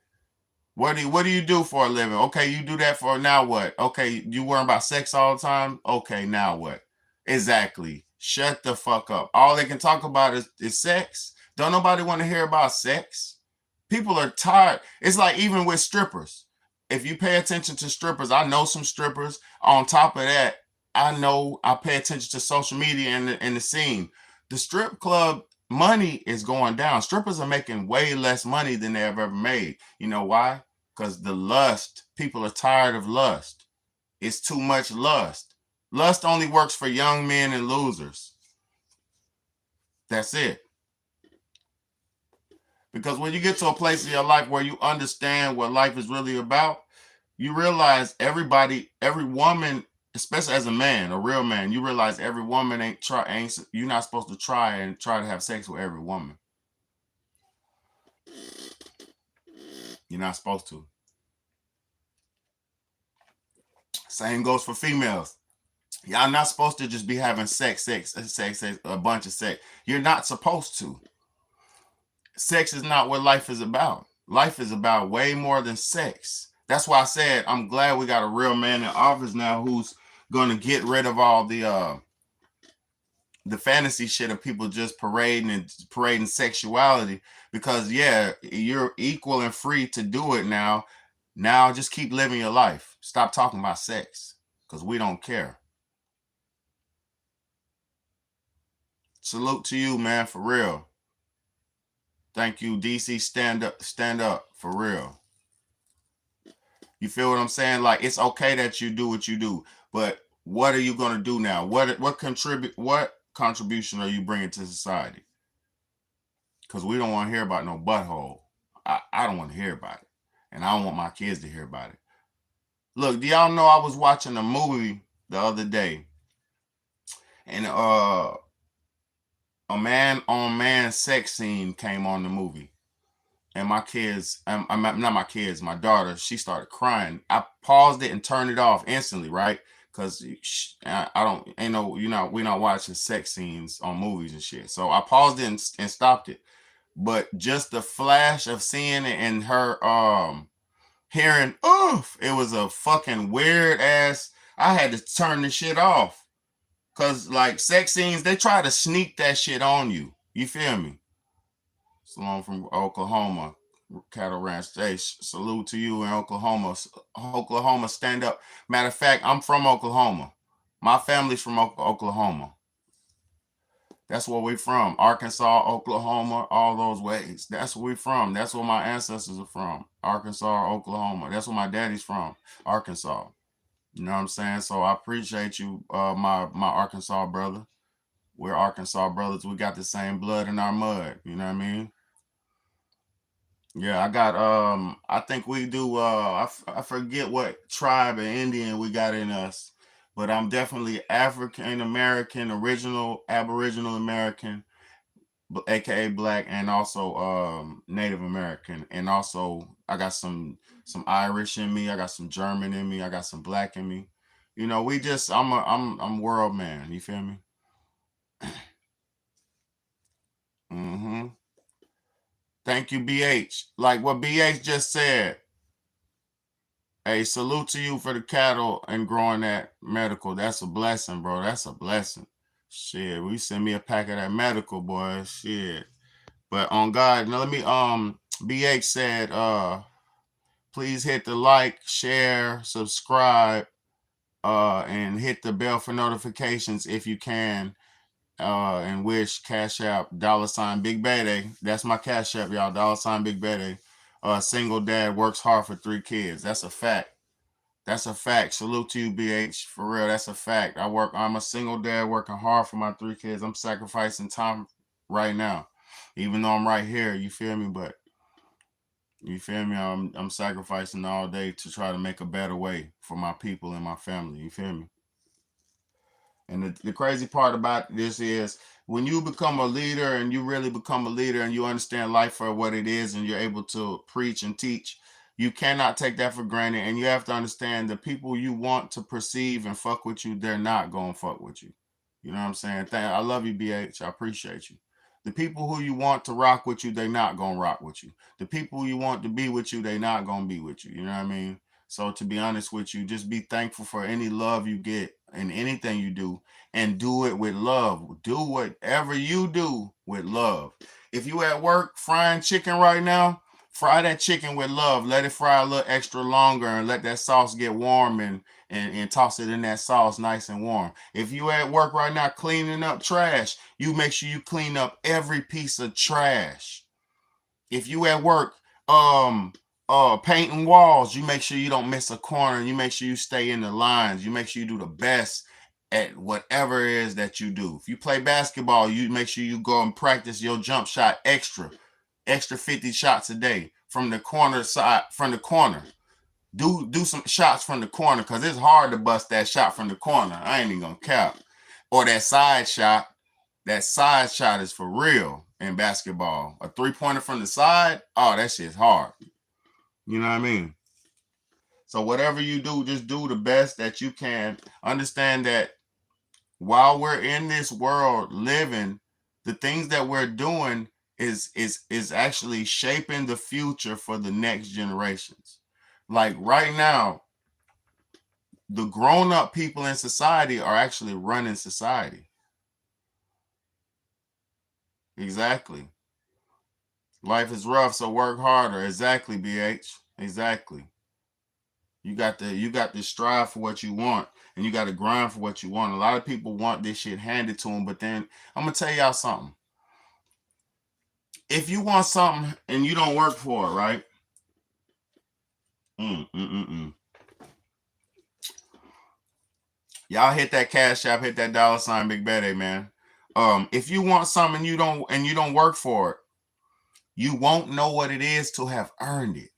What do you do for a living? Okay, you do that for now what? Okay, you worry about sex all the time? Okay, now what? Exactly. Shut the fuck up. All they can talk about is sex. Don't nobody want to hear about sex. People are tired. It's like even with strippers. If you pay attention to strippers, I know some strippers. On top of that, I pay attention to social media and the scene. The strip club money is going down. Strippers are making way less money than they have ever made. You know why? Because the lust, people are tired of lust. It's too much lust. Lust only works for young men and losers. That's it. Because when you get to a place in your life where you understand what life is really about, you realize every woman, especially as a man, a real man, you realize every woman you're not supposed to try to have sex with every woman. You're not supposed to. Same goes for females. Y'all not supposed to just be having sex, a bunch of sex. You're not supposed to. Sex is not what life is about. Life is about way more than sex. That's why I said I'm glad we got a real man in office now who's going to get rid of all the fantasy shit of people just parading sexuality, because yeah, you're equal and free to do it now. Now just keep living your life. Stop talking about sex because we don't care. Salute to you, man, for real. Thank you, DC. Stand up for real. You feel what I'm saying? Like, it's okay that you do what you do, but what are you gonna do now? What contribution are you bringing to society? Because we don't want to hear about no butthole. I don't want to hear about it, and I don't want my kids to hear about it. Look, do y'all know I was watching a movie the other day, and a man on man sex scene came on the movie, and my kids, I'm not my kids, my daughter, she started crying. I paused it and turned it off instantly, right? Because I don't, ain't no, we're not watching sex scenes on movies and shit. So I paused it and stopped it. But just the flash of seeing it and her hearing, oof, it was a fucking weird ass. I had to turn the shit off. Cause like sex scenes, they try to sneak that shit on you. You feel me? Salon from Oklahoma, Cattle Ranch. Hey, salute to you in Oklahoma. Oklahoma, stand up. Matter of fact, I'm from Oklahoma. My family's from Oklahoma. That's where we're from. Arkansas, Oklahoma, all those ways. That's where we're from. That's where my ancestors are from. Arkansas, Oklahoma. That's where my daddy's from. Arkansas. You know what I'm saying? So I appreciate you, my Arkansas brother. We're Arkansas brothers. We got the same blood in our mud. You know what I mean? Yeah, I got I think we do I forget what tribe of Indian we got in us, but I'm definitely African American, original Aboriginal American, aka black, and also Native American, and also I got some Irish in me, I got some German in me, I got some black in me. You know, we just I'm world man, you feel me? Mhm. Thank you, BH. Like what BH just said. Hey, salute to you for the cattle and growing that medical. That's a blessing, bro. That's a blessing. Shit, we send me a pack of that medical, boy. Shit. But on God, now let me BH said, please hit the like, share, subscribe, and hit the bell for notifications if you can. And wish Cash App $ Big Betty. That's my Cash App, y'all. $ Big Betty. Single dad works hard for 3 kids. That's a fact. That's a fact. Salute to you, BH. For real, that's a fact. I'm a single dad working hard for my 3 kids. I'm sacrificing time right now. Even though I'm right here, you feel me? But you feel me? I'm sacrificing all day to try to make a better way for my people and my family. You feel me? And the crazy part about this is when you become a leader and you really become a leader and you understand life for what it is and you're able to preach and teach, you cannot take that for granted. And you have to understand the people you want to perceive and fuck with you, they're not going to fuck with you. You know what I'm saying? I love you, BH. I appreciate you. The people who you want to rock with you, they're not going to rock with you. The people you want to be with you, they're not going to be with you. You know what I mean? So to be honest with you, just be thankful for any love you get in anything you do and do it with love. Do whatever you do with love. If you at work frying chicken right now, fry that chicken with love. Let it fry a little extra longer and let that sauce get warm and toss it in that sauce nice and warm. If you at work right now cleaning up trash, you make sure you clean up every piece of trash. If you at work painting walls, you make sure you don't miss a corner. You make sure you stay in the lines. You make sure you do the best at whatever it is that you do. If you play basketball, you make sure you go and practice your jump shot extra 50 shots a day from the corner side, from the corner. Do some shots from the corner because it's hard to bust that shot from the corner. I ain't even gonna cap. Or that side shot. That side shot is for real in basketball. A 3-pointer from the side, oh, that shit's hard. You know what I mean? So whatever you do, just do the best that you can. Understand that while we're in this world living, the things that we're doing is actually shaping the future for the next generations. Like right now, the grown-up people in society are actually running society. Exactly. Life is rough, so work harder. Exactly, BH. Exactly. You got to strive for what you want, and you got to grind for what you want. A lot of people want this shit handed to them, but then I'm gonna tell y'all something. If you want something and you don't work for it, right? Y'all hit that Cash App, hit that $ Big Betty, man. If you want something you don't work for it, you won't know what it is to have earned it.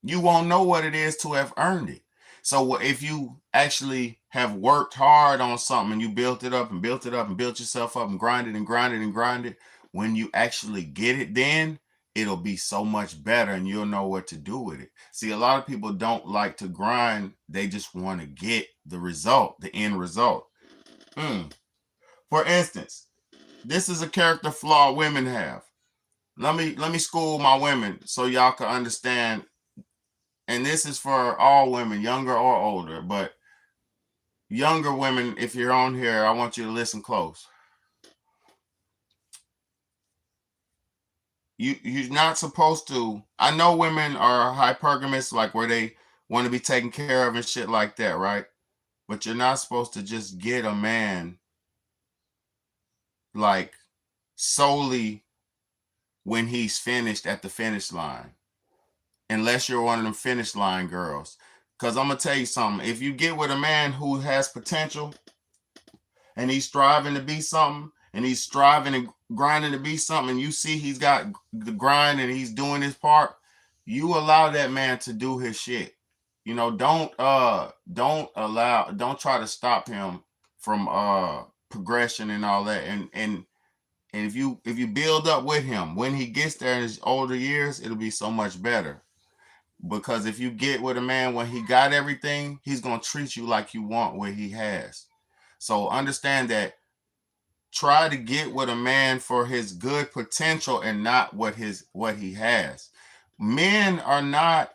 You won't know what it is to have earned it. So if you actually have worked hard on something and you built it up and built it up and built yourself up and grinded and grinded and grinded, when you actually get it, then it'll be so much better and you'll know what to do with it. See, a lot of people don't like to grind. They just want to get the result, the end result. For instance, this is a character flaw women have. Let me school my women so y'all can understand. And this is for all women, younger or older, but younger women, if you're on here, I want you to listen close. You're not supposed to. I know women are hypergamous, like where they want to be taken care of and shit like that, right? But you're not supposed to just get a man like solely when he's finished at the finish line, unless you're one of them finish line girls. Because I'm gonna tell you something. If you get with a man who has potential and he's striving to be something, and he's striving and grinding to be something, and you see he's got the grind and he's doing his part, you allow that man to do his shit. You know, don't try to stop him from progression and all that. And if you build up with him, when he gets there in his older years, it'll be so much better. Because if you get with a man when he got everything, he's gonna treat you like you want what he has. So understand that. Try to get with a man for his good potential and not what he has. Men are not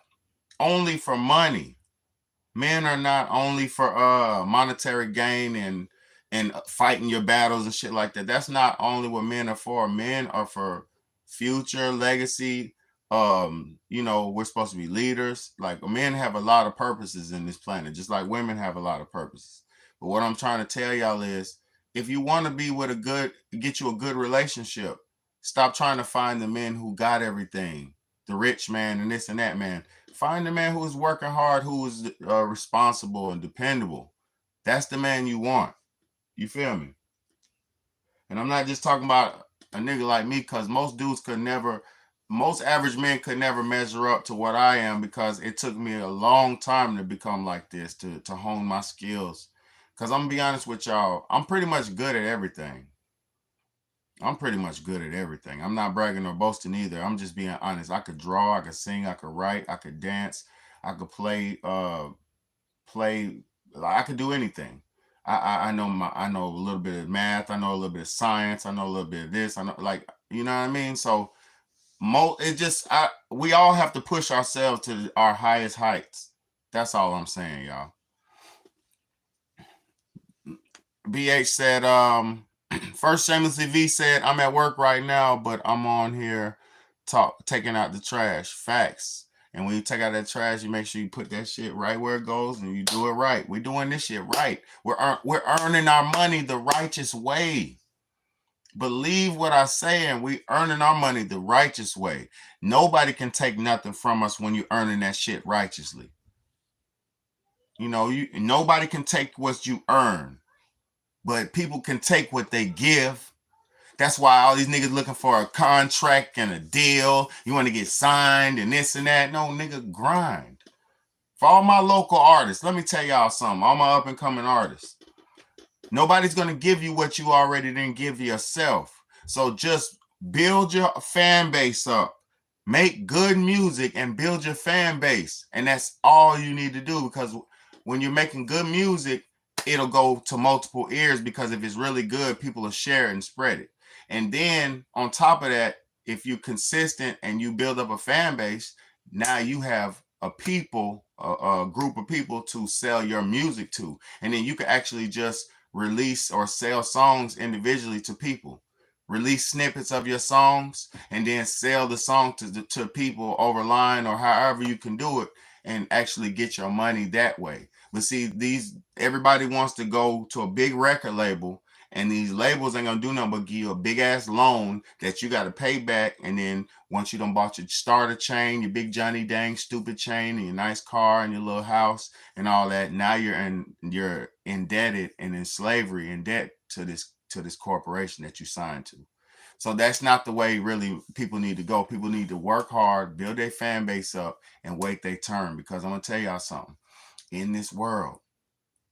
only for money. Men are not only for monetary gain and fighting your battles and shit like that. That's not only what men are for. Men are for future legacy. We're supposed to be leaders. Like, men have a lot of purposes in this planet, just like women have a lot of purposes. But what I'm trying to tell y'all is, if you want to be with get you a good relationship, stop trying to find the men who got everything, the rich man and this and that man. Find the man who's working hard, who is responsible and dependable. That's the man you want. You feel me? And I'm not just talking about a nigga like me, because most average men could never measure up to what I am, because it took me a long time to become like this, to hone my skills. Because I'm going to be honest with y'all, I'm pretty much good at everything. I'm not bragging or boasting either. I'm just being honest. I could draw, I could sing, I could write, I could dance, I could play, I could do anything. I know a little bit of math, I know a little bit of science, I know a little bit of this, I know, like, you know what I mean? So we all have to push ourselves to our highest heights. That's all I'm saying, y'all. BH said, First Shamelessly V said, I'm at work right now, but I'm on here taking out the trash. Facts. And when you take out that trash, you make sure you put that shit right where it goes and you do it right. We're doing this shit right. We're earning our money the righteous way. Believe what I say, and we earning our money the righteous way. Nobody can take nothing from us when you're earning that shit righteously. Nobody can take what you earn, but people can take what they give. That's why all these niggas looking for a contract and a deal. You want to get signed and this and that. No, nigga, grind. For all my local artists, let me tell y'all something. All my up and coming artists. Nobody's going to give you what you already didn't give yourself. So just build your fan base up. Make good music and build your fan base. And that's all you need to do, because when you're making good music, it'll go to multiple ears, because if it's really good, people will share it and spread it. And then on top of that, if you're consistent and you build up a fan base, now you have a group of people to sell your music to. And then you can actually just release or sell songs individually to people. Release snippets of your songs and then sell the song to people over line, or however you can do it, and actually get your money that way. But see, everybody wants to go to a big record label And these labels ain't gonna do nothing but give you a big ass loan that you gotta pay back. And then once you done bought your starter chain, your big Johnny dang stupid chain, and your nice car and your little house and all that, now you're indebted and in slavery, in debt to this corporation that you signed to. So that's not the way really people need to go. People need to work hard, build their fan base up, and wait their turn. Because I'm gonna tell y'all something. In this world,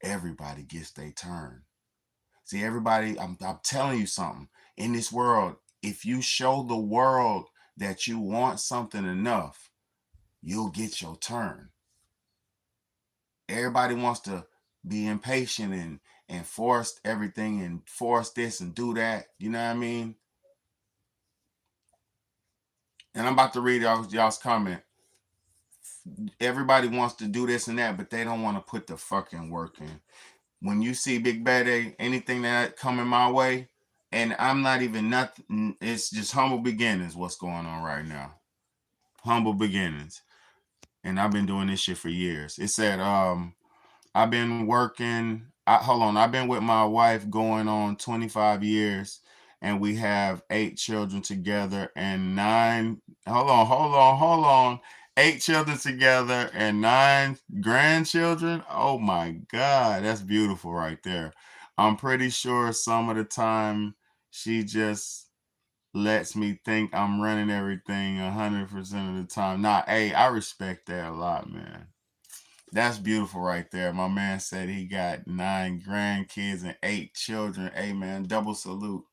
everybody gets their turn. See, everybody, I'm telling you something. In this world, if you show the world that you want something enough, you'll get your turn. Everybody wants to be impatient and force everything and force this and do that. You know what I mean? And I'm about to read y'all's comment. Everybody wants to do this and that, but they don't want to put the fucking work in. When you see Big Bad A, anything that coming my way, and I'm not even nothing, it's just humble beginnings what's going on right now. Humble beginnings. And I've been doing this shit for years. It said, I've been working, I've been with my wife going on 25 years, and we have 8 children together and 9, hold on. 8 children together and 9 grandchildren. Oh my God, that's beautiful right there. I'm pretty sure some of the time she just lets me think I'm running everything 100% of the time. Nah, hey, I respect that a lot, man. That's beautiful right there. My man said he got 9 grandkids and 8 children. Hey, man, double salute.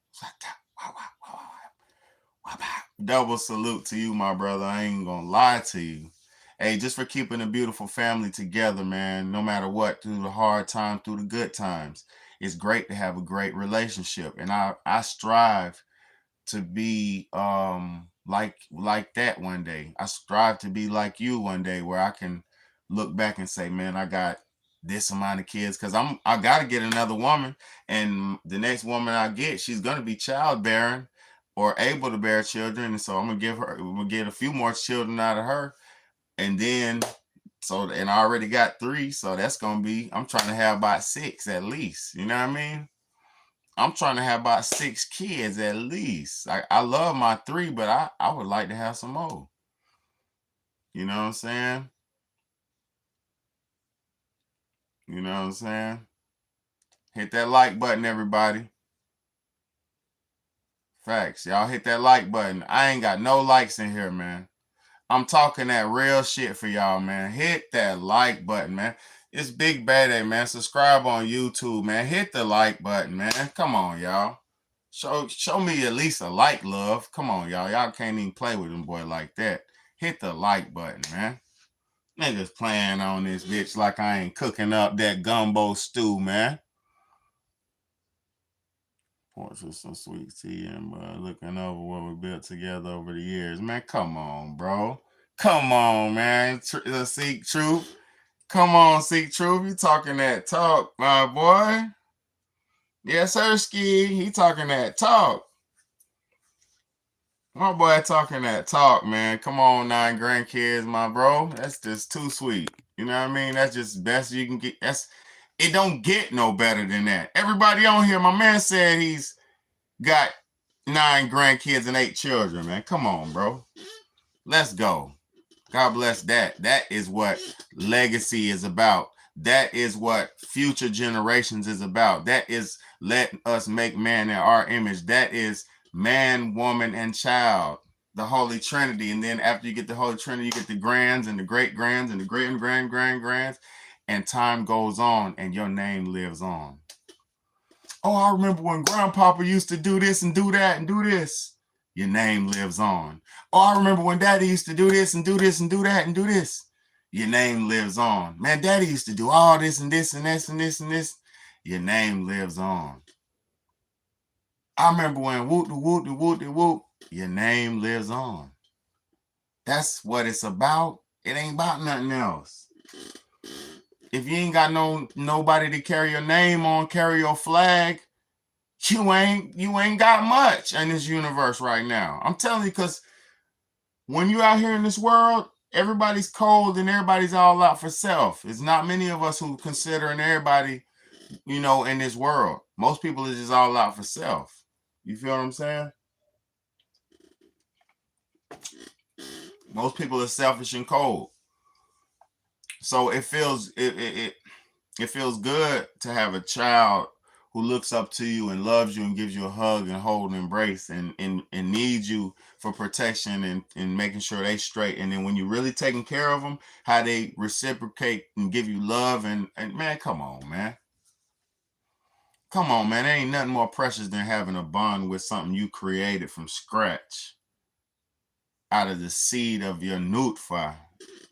Double salute to you, my brother. I ain't gonna lie to you. Hey, just for keeping a beautiful family together, man, no matter what, through the hard times, through the good times. It's great to have a great relationship. And I strive to be like that one day. I strive to be like you one day, where I can look back and say, man, I got this amount of kids, because I gotta get another woman, and the next woman I get, she's gonna be childbearing or able to bear children, and so I'm gonna get a few more children out of her, and then and I already got 3, so that's gonna be, I'm trying to have about 6 at least. You know what I mean? I'm trying to have about 6 kids at least. I love my 3, but I would like to have some more. You know what I'm saying? You know what I'm saying? Hit that like button, everybody. Facts. Y'all hit that like button. I ain't got no likes in here, man. I'm talking that real shit for y'all, man. Hit that like button, man. It's Big Bad A, man. Subscribe on YouTube, man. Hit the like button, man. Come on, y'all. Show me at least a like, love. Come on, y'all. Y'all can't even play with them boy like that. Hit the like button, man. Niggas playing on this bitch like I ain't cooking up that gumbo stew, man. Porch with some sweet tea and looking over what we built together over the years. Man, come on, bro. Come on, man. Seek truth. Come on, Seek Truth. You talking that talk, my boy. Yes, sir, Ski. He talking that talk. My boy talking that talk, man. Come on, 9 grandkids, my bro. That's just too sweet. You know what I mean? That's just best you can get. It don't get no better than that. Everybody on here, my man said he's got 9 grandkids and 8 children, man. Come on, bro. Let's go. God bless that. That is what legacy is about. That is what future generations is about. That is let us make man in our image. That is man, woman, and child. The Holy Trinity. And then after you get the Holy Trinity, you get the grands and the great grands and the great and grands. And time goes on and your name lives on. Oh, I remember when Grandpapa used to do this and do that and do this. Your name lives on. Oh, I remember when Daddy used to do this and do this and do that and do this. Your name lives on. Man, Daddy used to do all this and this and this and this and this. Your name lives on. I remember when whoop. Your name lives on. That's what it's about. It ain't about nothing else. If you ain't got nobody to carry your name on, carry your flag, you ain't got much in this universe right now. I'm telling you, because when you out here in this world, everybody's cold and everybody's all out for self. It's not many of us who considering everybody, in this world. Most people is just all out for self. You feel what I'm saying? Most people are selfish and cold. So it feels it feels good to have a child who looks up to you and loves you and gives you a hug and hold and embrace and needs you for protection and making sure they straight. And then when you're really taking care of them, how they reciprocate and give you love and man, come on, man. Come on, man. There ain't nothing more precious than having a bond with something you created from scratch out of the seed of your nutfa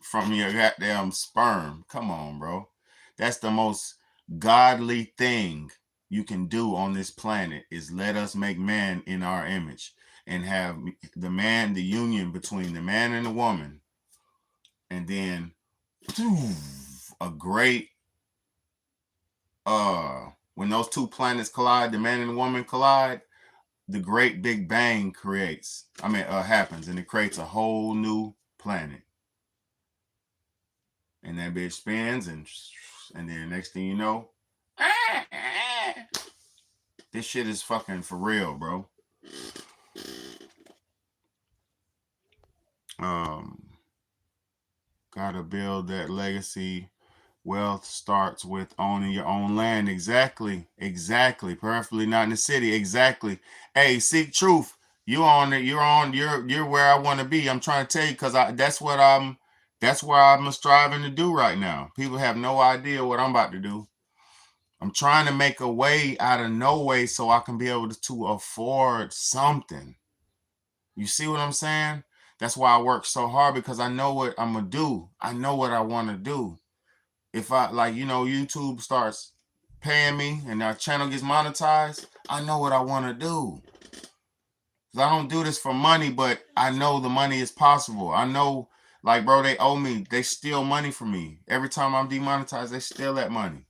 from your goddamn sperm. Come on, bro. That's the most godly thing you can do on this planet is let us make man in our image and have the union between the man and the woman. And then a great when those two planets collide, the man and the woman collide, the great big bang happens and it creates a whole new planet. And that bitch spins and then next thing you know, this shit is fucking for real, bro. Gotta build that legacy. Wealth starts with owning your own land. Exactly. Preferably not in the city. Exactly. Hey, seek truth. You on it. You're where I want to be. I'm trying to tell you because that's what I'm striving to do right now. People have no idea what I'm about to do. I'm trying to make a way out of no way so I can be able to afford something. You see what I'm saying? That's why I work so hard because I know what I'm going to do. I know what I want to do. If YouTube starts paying me and our channel gets monetized, I know what I want to do. I don't do this for money, but I know the money is possible. I know, bro, they owe me. They steal money from me. Every time I'm demonetized, they steal that money.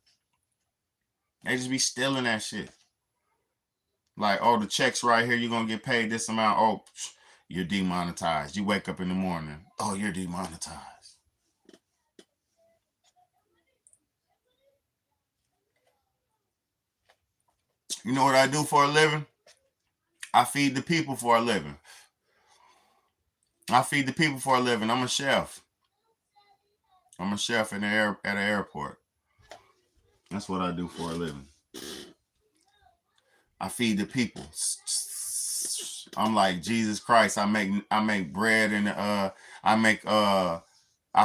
They just be stealing that shit. The check's right here. You're going to get paid this amount. Oh, you're demonetized. You wake up in the morning. Oh, you're demonetized. You know what I do for a living? I feed the people for a living. I'm a chef. I'm a chef at an airport. That's what I do for a living. I feed the people. I'm like Jesus Christ. I make bread and I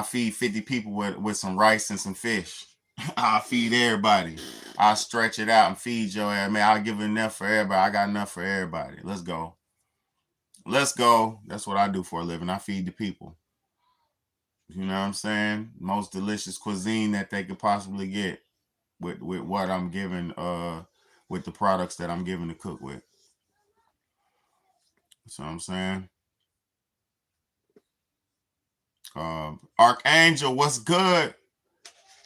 feed 50 people with some rice and some fish. I feed everybody. I stretch it out and feed your ass. Man, I'll give enough for everybody. I got enough for everybody. Let's go. That's what I do for a living. I feed the people. You know what I'm saying? Most delicious cuisine that they could possibly get with what I'm giving, with the products that I'm giving to cook with. That's what I'm saying. Archangel, what's good?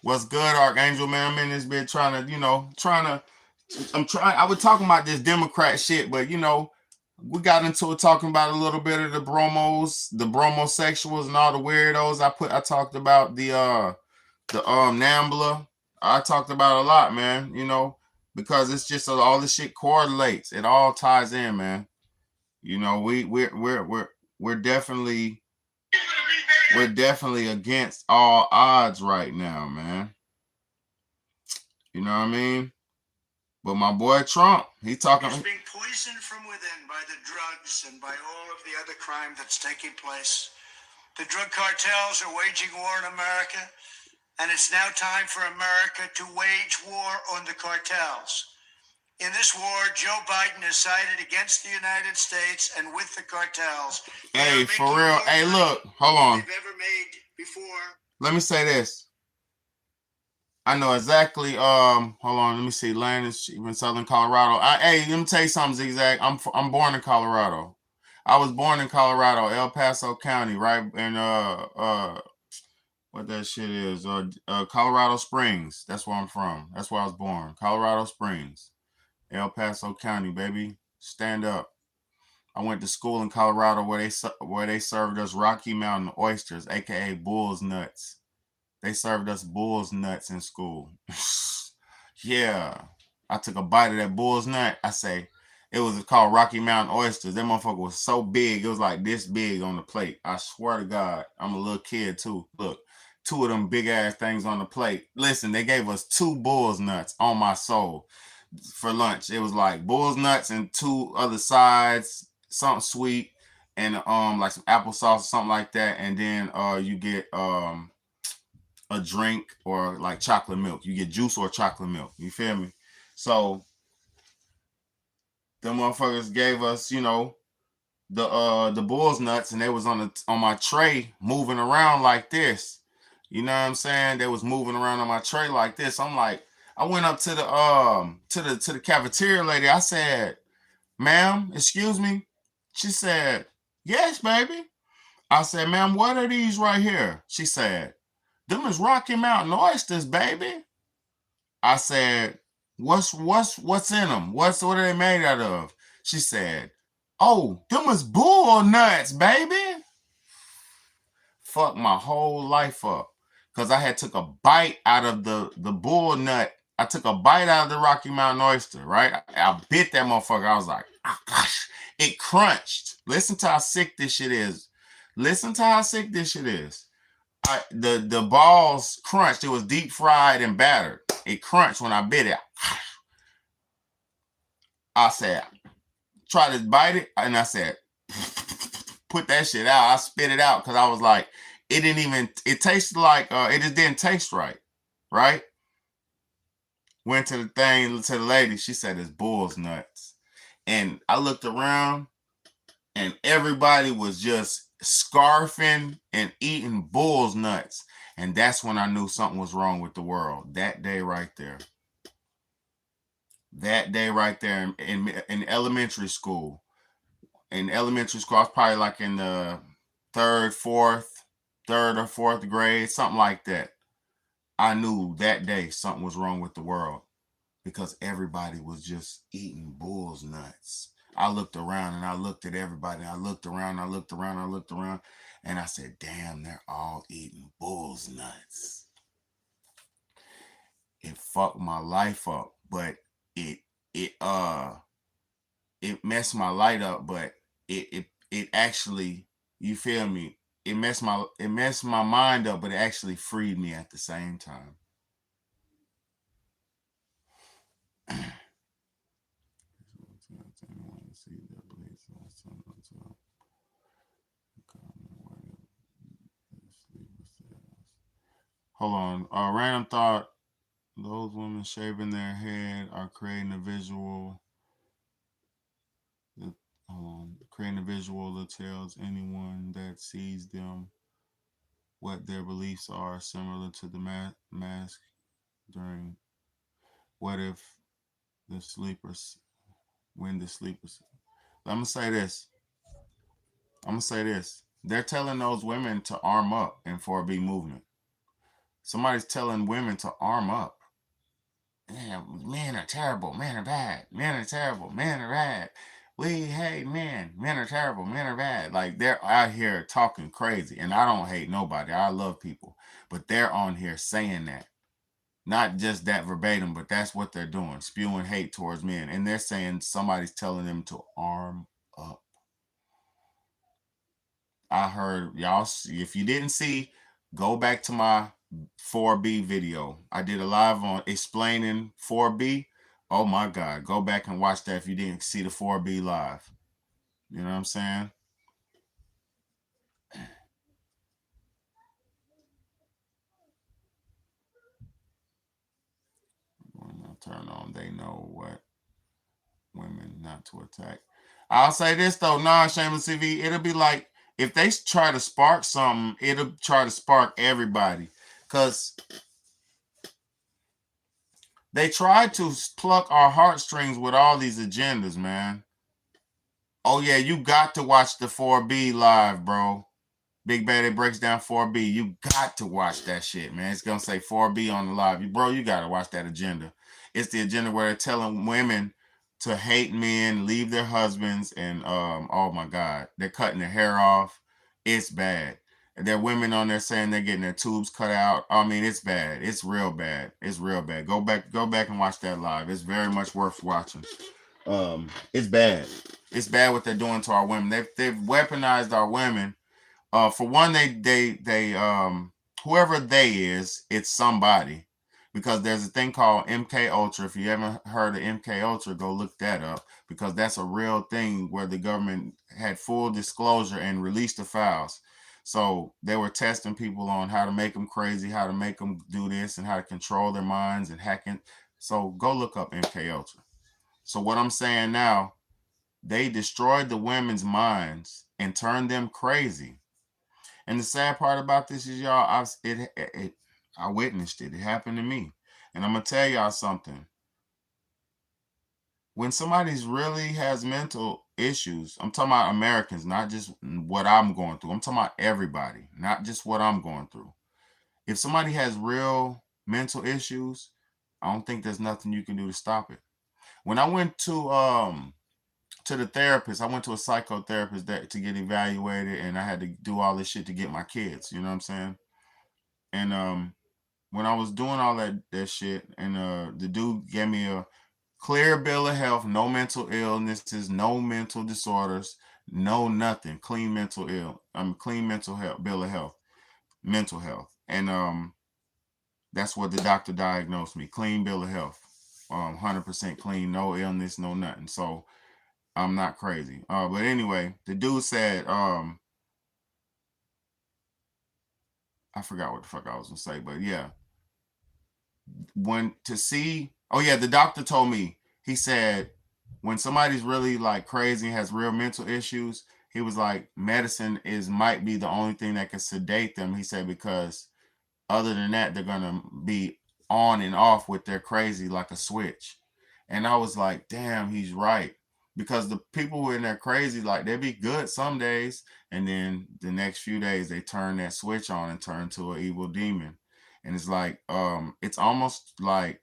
What's good, Archangel, man? I'm in this bit I was talking about this Democrat shit, but we got into it talking about a little bit of the bromos, the bromosexuals and all the weirdos. I talked about the NAMBLA. I talked about a lot, man, because it's just all this shit correlates. It all ties in, man. We're definitely against all odds right now, man. You know what I mean? But my boy Trump, he's talking. He's being poisoned from within by the drugs and by all of the other crime that's taking place. The drug cartels are waging war in America, and it's now time for America to wage war on the cartels. In this war, Joe Biden has sided against the United States and with the cartels. Hey, for real. Hey, look, hold on. They've ever made before. Let me say this. I know exactly. Hold on. Let me see. Land is in Southern Colorado. Hey, let me tell you something, Zigzag. I'm born in Colorado. I was born in Colorado, El Paso County, right? And what that shit is? Colorado Springs. That's where I'm from. That's where I was born. Colorado Springs, El Paso County, baby. Stand up. I went to school in Colorado where they served us Rocky Mountain oysters, aka bull's nuts. They served us bull's nuts in school. Yeah. I took a bite of that bull's nut. I say, it was called Rocky Mountain oysters. That motherfucker was so big. It was like this big on the plate. I swear to God, I'm a little kid too. Look, 2 of them big ass things on the plate. Listen, they gave us 2 bull's nuts on my soul for lunch. It was like bull's nuts and 2 other sides, something sweet, and like some applesauce or something like that. And then you get a drink or like chocolate milk. You get juice or chocolate milk. You feel me? So them motherfuckers gave us, you know, the bull's nuts, and they was on my tray moving around like this. You know what I'm saying? They was moving around on my tray like this. I'm like, I went up to the cafeteria lady. I said, "Ma'am, excuse me." She said, "Yes, baby." I said, "Ma'am, what are these right here?" She said, "Them is Rocky Mountain oysters, baby." I said, what's in them? What are they made out of?" She said, "Oh, them is bull nuts, baby." Fuck my whole life up. Cause I had took a bite out of the bull nut. I took a bite out of the Rocky Mountain oyster, right? I bit that motherfucker. I was like, oh, gosh, it crunched. Listen to how sick this shit is. Listen to how sick this shit is. The balls crunched. It was deep fried and battered. It crunched when I bit it. I said, try to bite it, and I said, put that shit out. I spit it out because I was like, it tasted like, it just didn't taste right, right? Went to the lady. She said, "It's bull's nuts." And I looked around, and everybody was just scarfing and eating bull's nuts. And that's when I knew something was wrong with the world. That day right there. That day right there in elementary school. In elementary school, I was probably like in the third or fourth grade, something like that. I knew that day something was wrong with the world because everybody was just eating bull's nuts. I looked around and I looked at everybody. I looked around, I looked around, I looked around, and I said, damn, they're all eating bull's nuts. It fucked my life up, but it messed my light up, but it actually, you feel me? It messed my mind up, but it actually freed me at the same time. Hold on. Random thought. Those women shaving their head are creating a visual. Creating a visual that tells anyone that sees them what their beliefs are, similar to the mask during. What if the sleepers, when the sleepers? I'm gonna say this. They're telling those women to arm up in 4B movement. Somebody's telling women to arm up. Man, men are terrible. Men are bad. Men are terrible. Men are bad. We hate men. Men are terrible. Men are bad. Like, they're out here talking crazy. And I don't hate nobody. I love people. But they're on here saying that. Not just that verbatim, but that's what they're doing. Spewing hate towards men. And they're saying somebody's telling them to arm up. I heard y'all, if you didn't see, go back to my 4B video. I did a live on explaining 4B. Oh my God, go back and watch that if you didn't see the 4B live. You know what I'm saying? When I turn on, they know what women not to attack. I'll say this though, non-shameless TV, it'll be like, if they try to spark something, it'll try to spark everybody. Because they try to pluck our heartstrings with all these agendas, man. Oh yeah, you got to watch the 4B live, bro. Big Bad, it breaks down 4B. You got to watch that shit, man. It's gonna say 4B on the live. Bro, you gotta watch that agenda. It's the agenda where they're telling women to hate men, leave their husbands, and oh my God, they're cutting their hair off. It's bad. There are women on there saying they're getting their tubes cut out. I mean, it's bad. It's real bad. It's real bad. Go back and watch that live. It's very much worth watching. It's bad. It's bad what they're doing to our women. They've weaponized our women. For one, they whoever they is, it's somebody, because there's a thing called MK Ultra. If you haven't heard of MK Ultra, go look that up, because that's a real thing where the government had full disclosure and released the files. So they were testing people on how to make them crazy, how to make them do this, and how to control their minds and hacking. So go look up MK Ultra. So what I'm saying now, they destroyed the women's minds and turned them crazy. And the sad part about this is, y'all, I witnessed it. It happened to me. And I'm gonna tell y'all something. When somebody's really has mental issues, I'm talking about Americans, not just what I'm going through. I'm talking about everybody, not just what I'm going through. If somebody has real mental issues, I don't think there's nothing you can do to stop it. When I went to the therapist, I went to a psychotherapist to get evaluated, and I had to do all this shit to get my kids. You know what I'm saying? And when I was doing all that shit, and the dude gave me a clear bill of health, no mental illnesses, no mental disorders, no nothing, clean clean mental health bill of health, mental health, and that's what the doctor diagnosed me, clean bill of health, 100% clean, no illness, no nothing. So I'm not crazy. But anyway, the dude said, I forgot what the fuck I was gonna say, but yeah. The doctor told me, he said, when somebody's really like crazy and has real mental issues, he was like, medicine might be the only thing that can sedate them. He said, because other than that, they're gonna be on and off with their crazy like a switch. And I was like, damn, he's right. Because the people who are in there crazy, like, they be good some days, and then the next few days they turn that switch on and turn to an evil demon. And it's like, it's almost like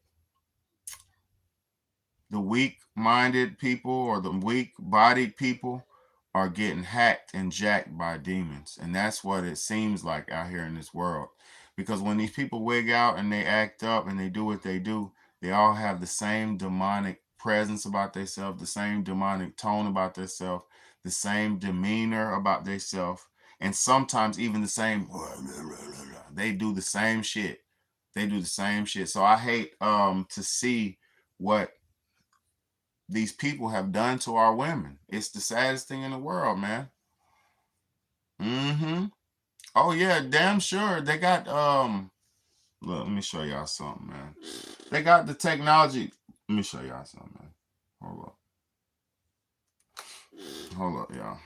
the weak-minded people or the weak-bodied people are getting hacked and jacked by demons. And that's what it seems like out here in this world. Because when these people wig out and they act up and they do what they do, they all have the same demonic presence about themselves, the same demonic tone about themselves, the same demeanor about themselves, and sometimes even the same, they do the same shit. They do the same shit. So I hate to see what these people have done to our women. It's the saddest thing in the world, man. Oh yeah, damn sure. They got look, let me show y'all something, man. They got the technology. Let me show y'all something, man. Hold up, y'all.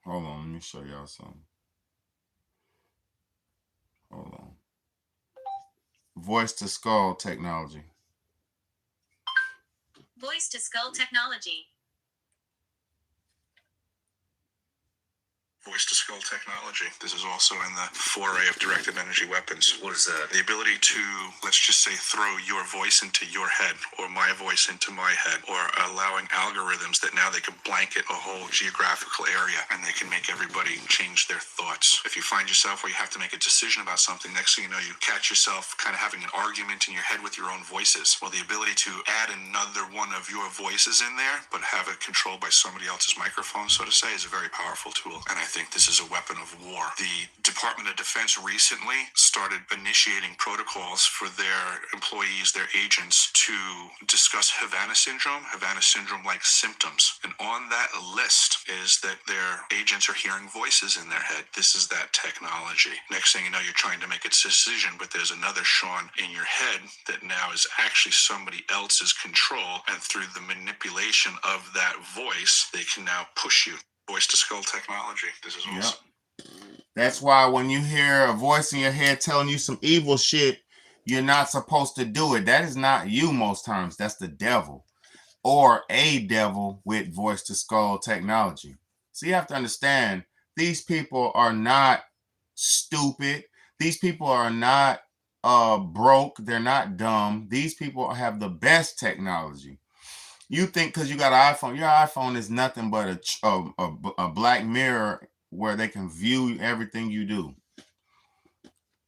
Hold on, let me show y'all something. Hold on. Voice to skull technology. Voice to skull technology. Voice to skull technology. This is also in the foray of directed energy weapons. What is that? The ability to, let's just say, throw your voice into your head, or my voice into my head, or allowing algorithms that now they can blanket a whole geographical area and they can make everybody change their thoughts. If you find yourself where you have to make a decision about something, next thing you know, you catch yourself kind of having an argument in your head with your own voices. Well, the ability to add another one of your voices in there, but have it controlled by somebody else's microphone, so to say, is a very powerful tool. And I think this is a weapon of war. The Department of Defense recently started initiating protocols for their employees, their agents, to discuss Havana syndrome-like symptoms. And on that list is that their agents are hearing voices in their head. This is that technology. Next thing you know, you're trying to make a decision, but there's another Sean in your head that now is actually somebody else's control. And through the manipulation of that voice, they can now push you. Voice to skull technology. This is awesome. That's why when you hear a voice in your head telling you some evil shit, you're not supposed to do it. That is not you most times. That's the devil, or a devil with voice to skull technology. So you have to understand, these people are not stupid. These people are not broke. They're not dumb. These people have the best technology. You think because you got an iPhone, your iPhone is nothing but a black mirror where they can view everything you do.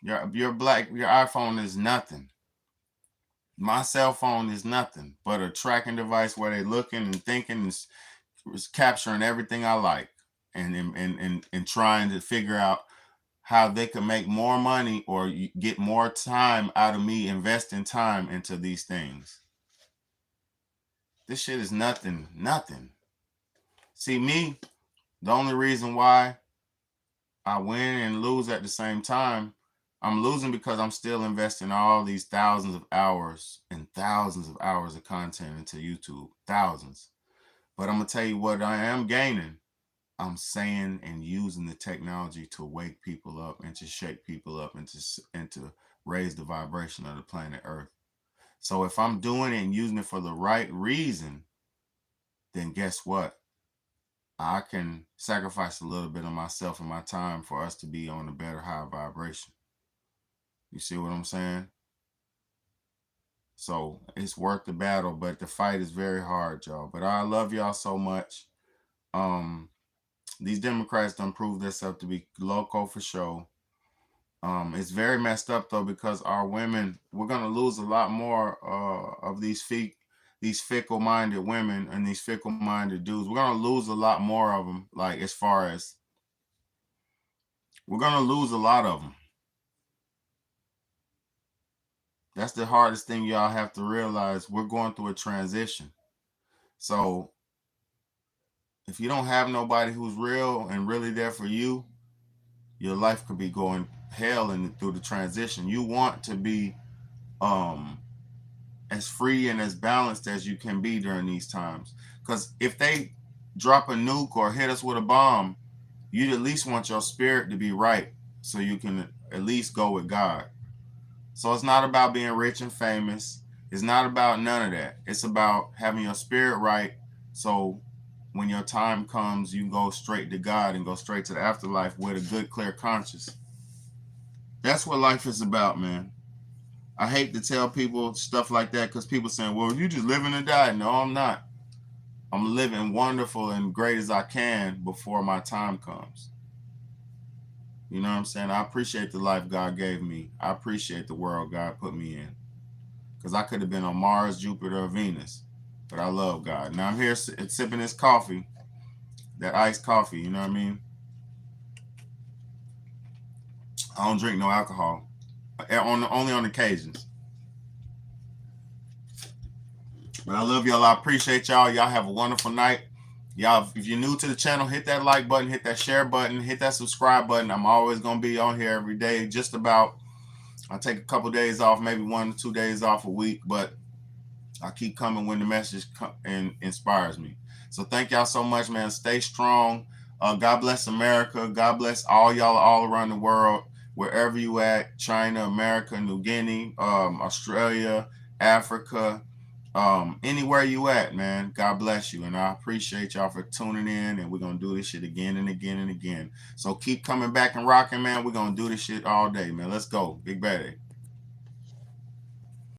Your iPhone is nothing. My cell phone is nothing but a tracking device where they looking and thinking is capturing everything I like and trying to figure out how they can make more money or get more time out of me investing time into these things. This shit is nothing. See, me, the only reason why I win and lose at the same time, I'm losing because I'm still investing all these thousands of hours and thousands of hours of content into YouTube. Thousands. But I'm going to tell you what I am gaining. I'm saying and using the technology to wake people up and to shake people up and to raise the vibration of the planet Earth. So if I'm doing it and using it for the right reason, then guess what? I can sacrifice a little bit of myself and my time for us to be on a better high vibration. You see what I'm saying? So it's worth the battle, but the fight is very hard, y'all. But I love y'all so much. These Democrats done proved themselves to be loco for show. It's very messed up though, because our women, we're gonna lose a lot more of these fickle-minded women and these fickle-minded dudes. We're gonna lose a lot more of them. Like, as far as we're gonna lose a lot of them. That's the hardest thing y'all have to realize. We're going through a transition. So if you don't have nobody who's real and really there for you, your life could be going hell through the transition. You want to be as free and as balanced as you can be during these times. Because if they drop a nuke or hit us with a bomb, you'd at least want your spirit to be right so you can at least go with God. So it's not about being rich and famous. It's not about none of that. It's about having your spirit right, so when your time comes, you go straight to God and go straight to the afterlife with a good, clear conscience. That's what life is about, man. I hate to tell people stuff like that because people saying, well, you just living and die. No, I'm not. I'm living wonderful and great as I can before my time comes. You know what I'm saying? I appreciate the life God gave me. I appreciate the world God put me in. Because I could have been on Mars, Jupiter, or Venus. But I love God. Now I'm here sipping this coffee, that iced coffee, you know what I mean? I don't drink no alcohol. Only on occasions. But I love y'all. I appreciate y'all. Y'all have a wonderful night. Y'all, if you're new to the channel, hit that like button, hit that share button, hit that subscribe button. I'm always going to be on here every day. Just about. I take a couple days off, maybe 1 or 2 days off a week, but I keep coming when the message inspires me. So thank y'all so much, man. Stay strong. God bless America. God bless all y'all all around the world, wherever you at. China, America, New Guinea, Australia, Africa, anywhere you at, man. God bless you. And I appreciate y'all for tuning in. And we're going to do this shit again and again and again. So keep coming back and rocking, man. We're going to do this shit all day, man. Let's go. Big Daddy.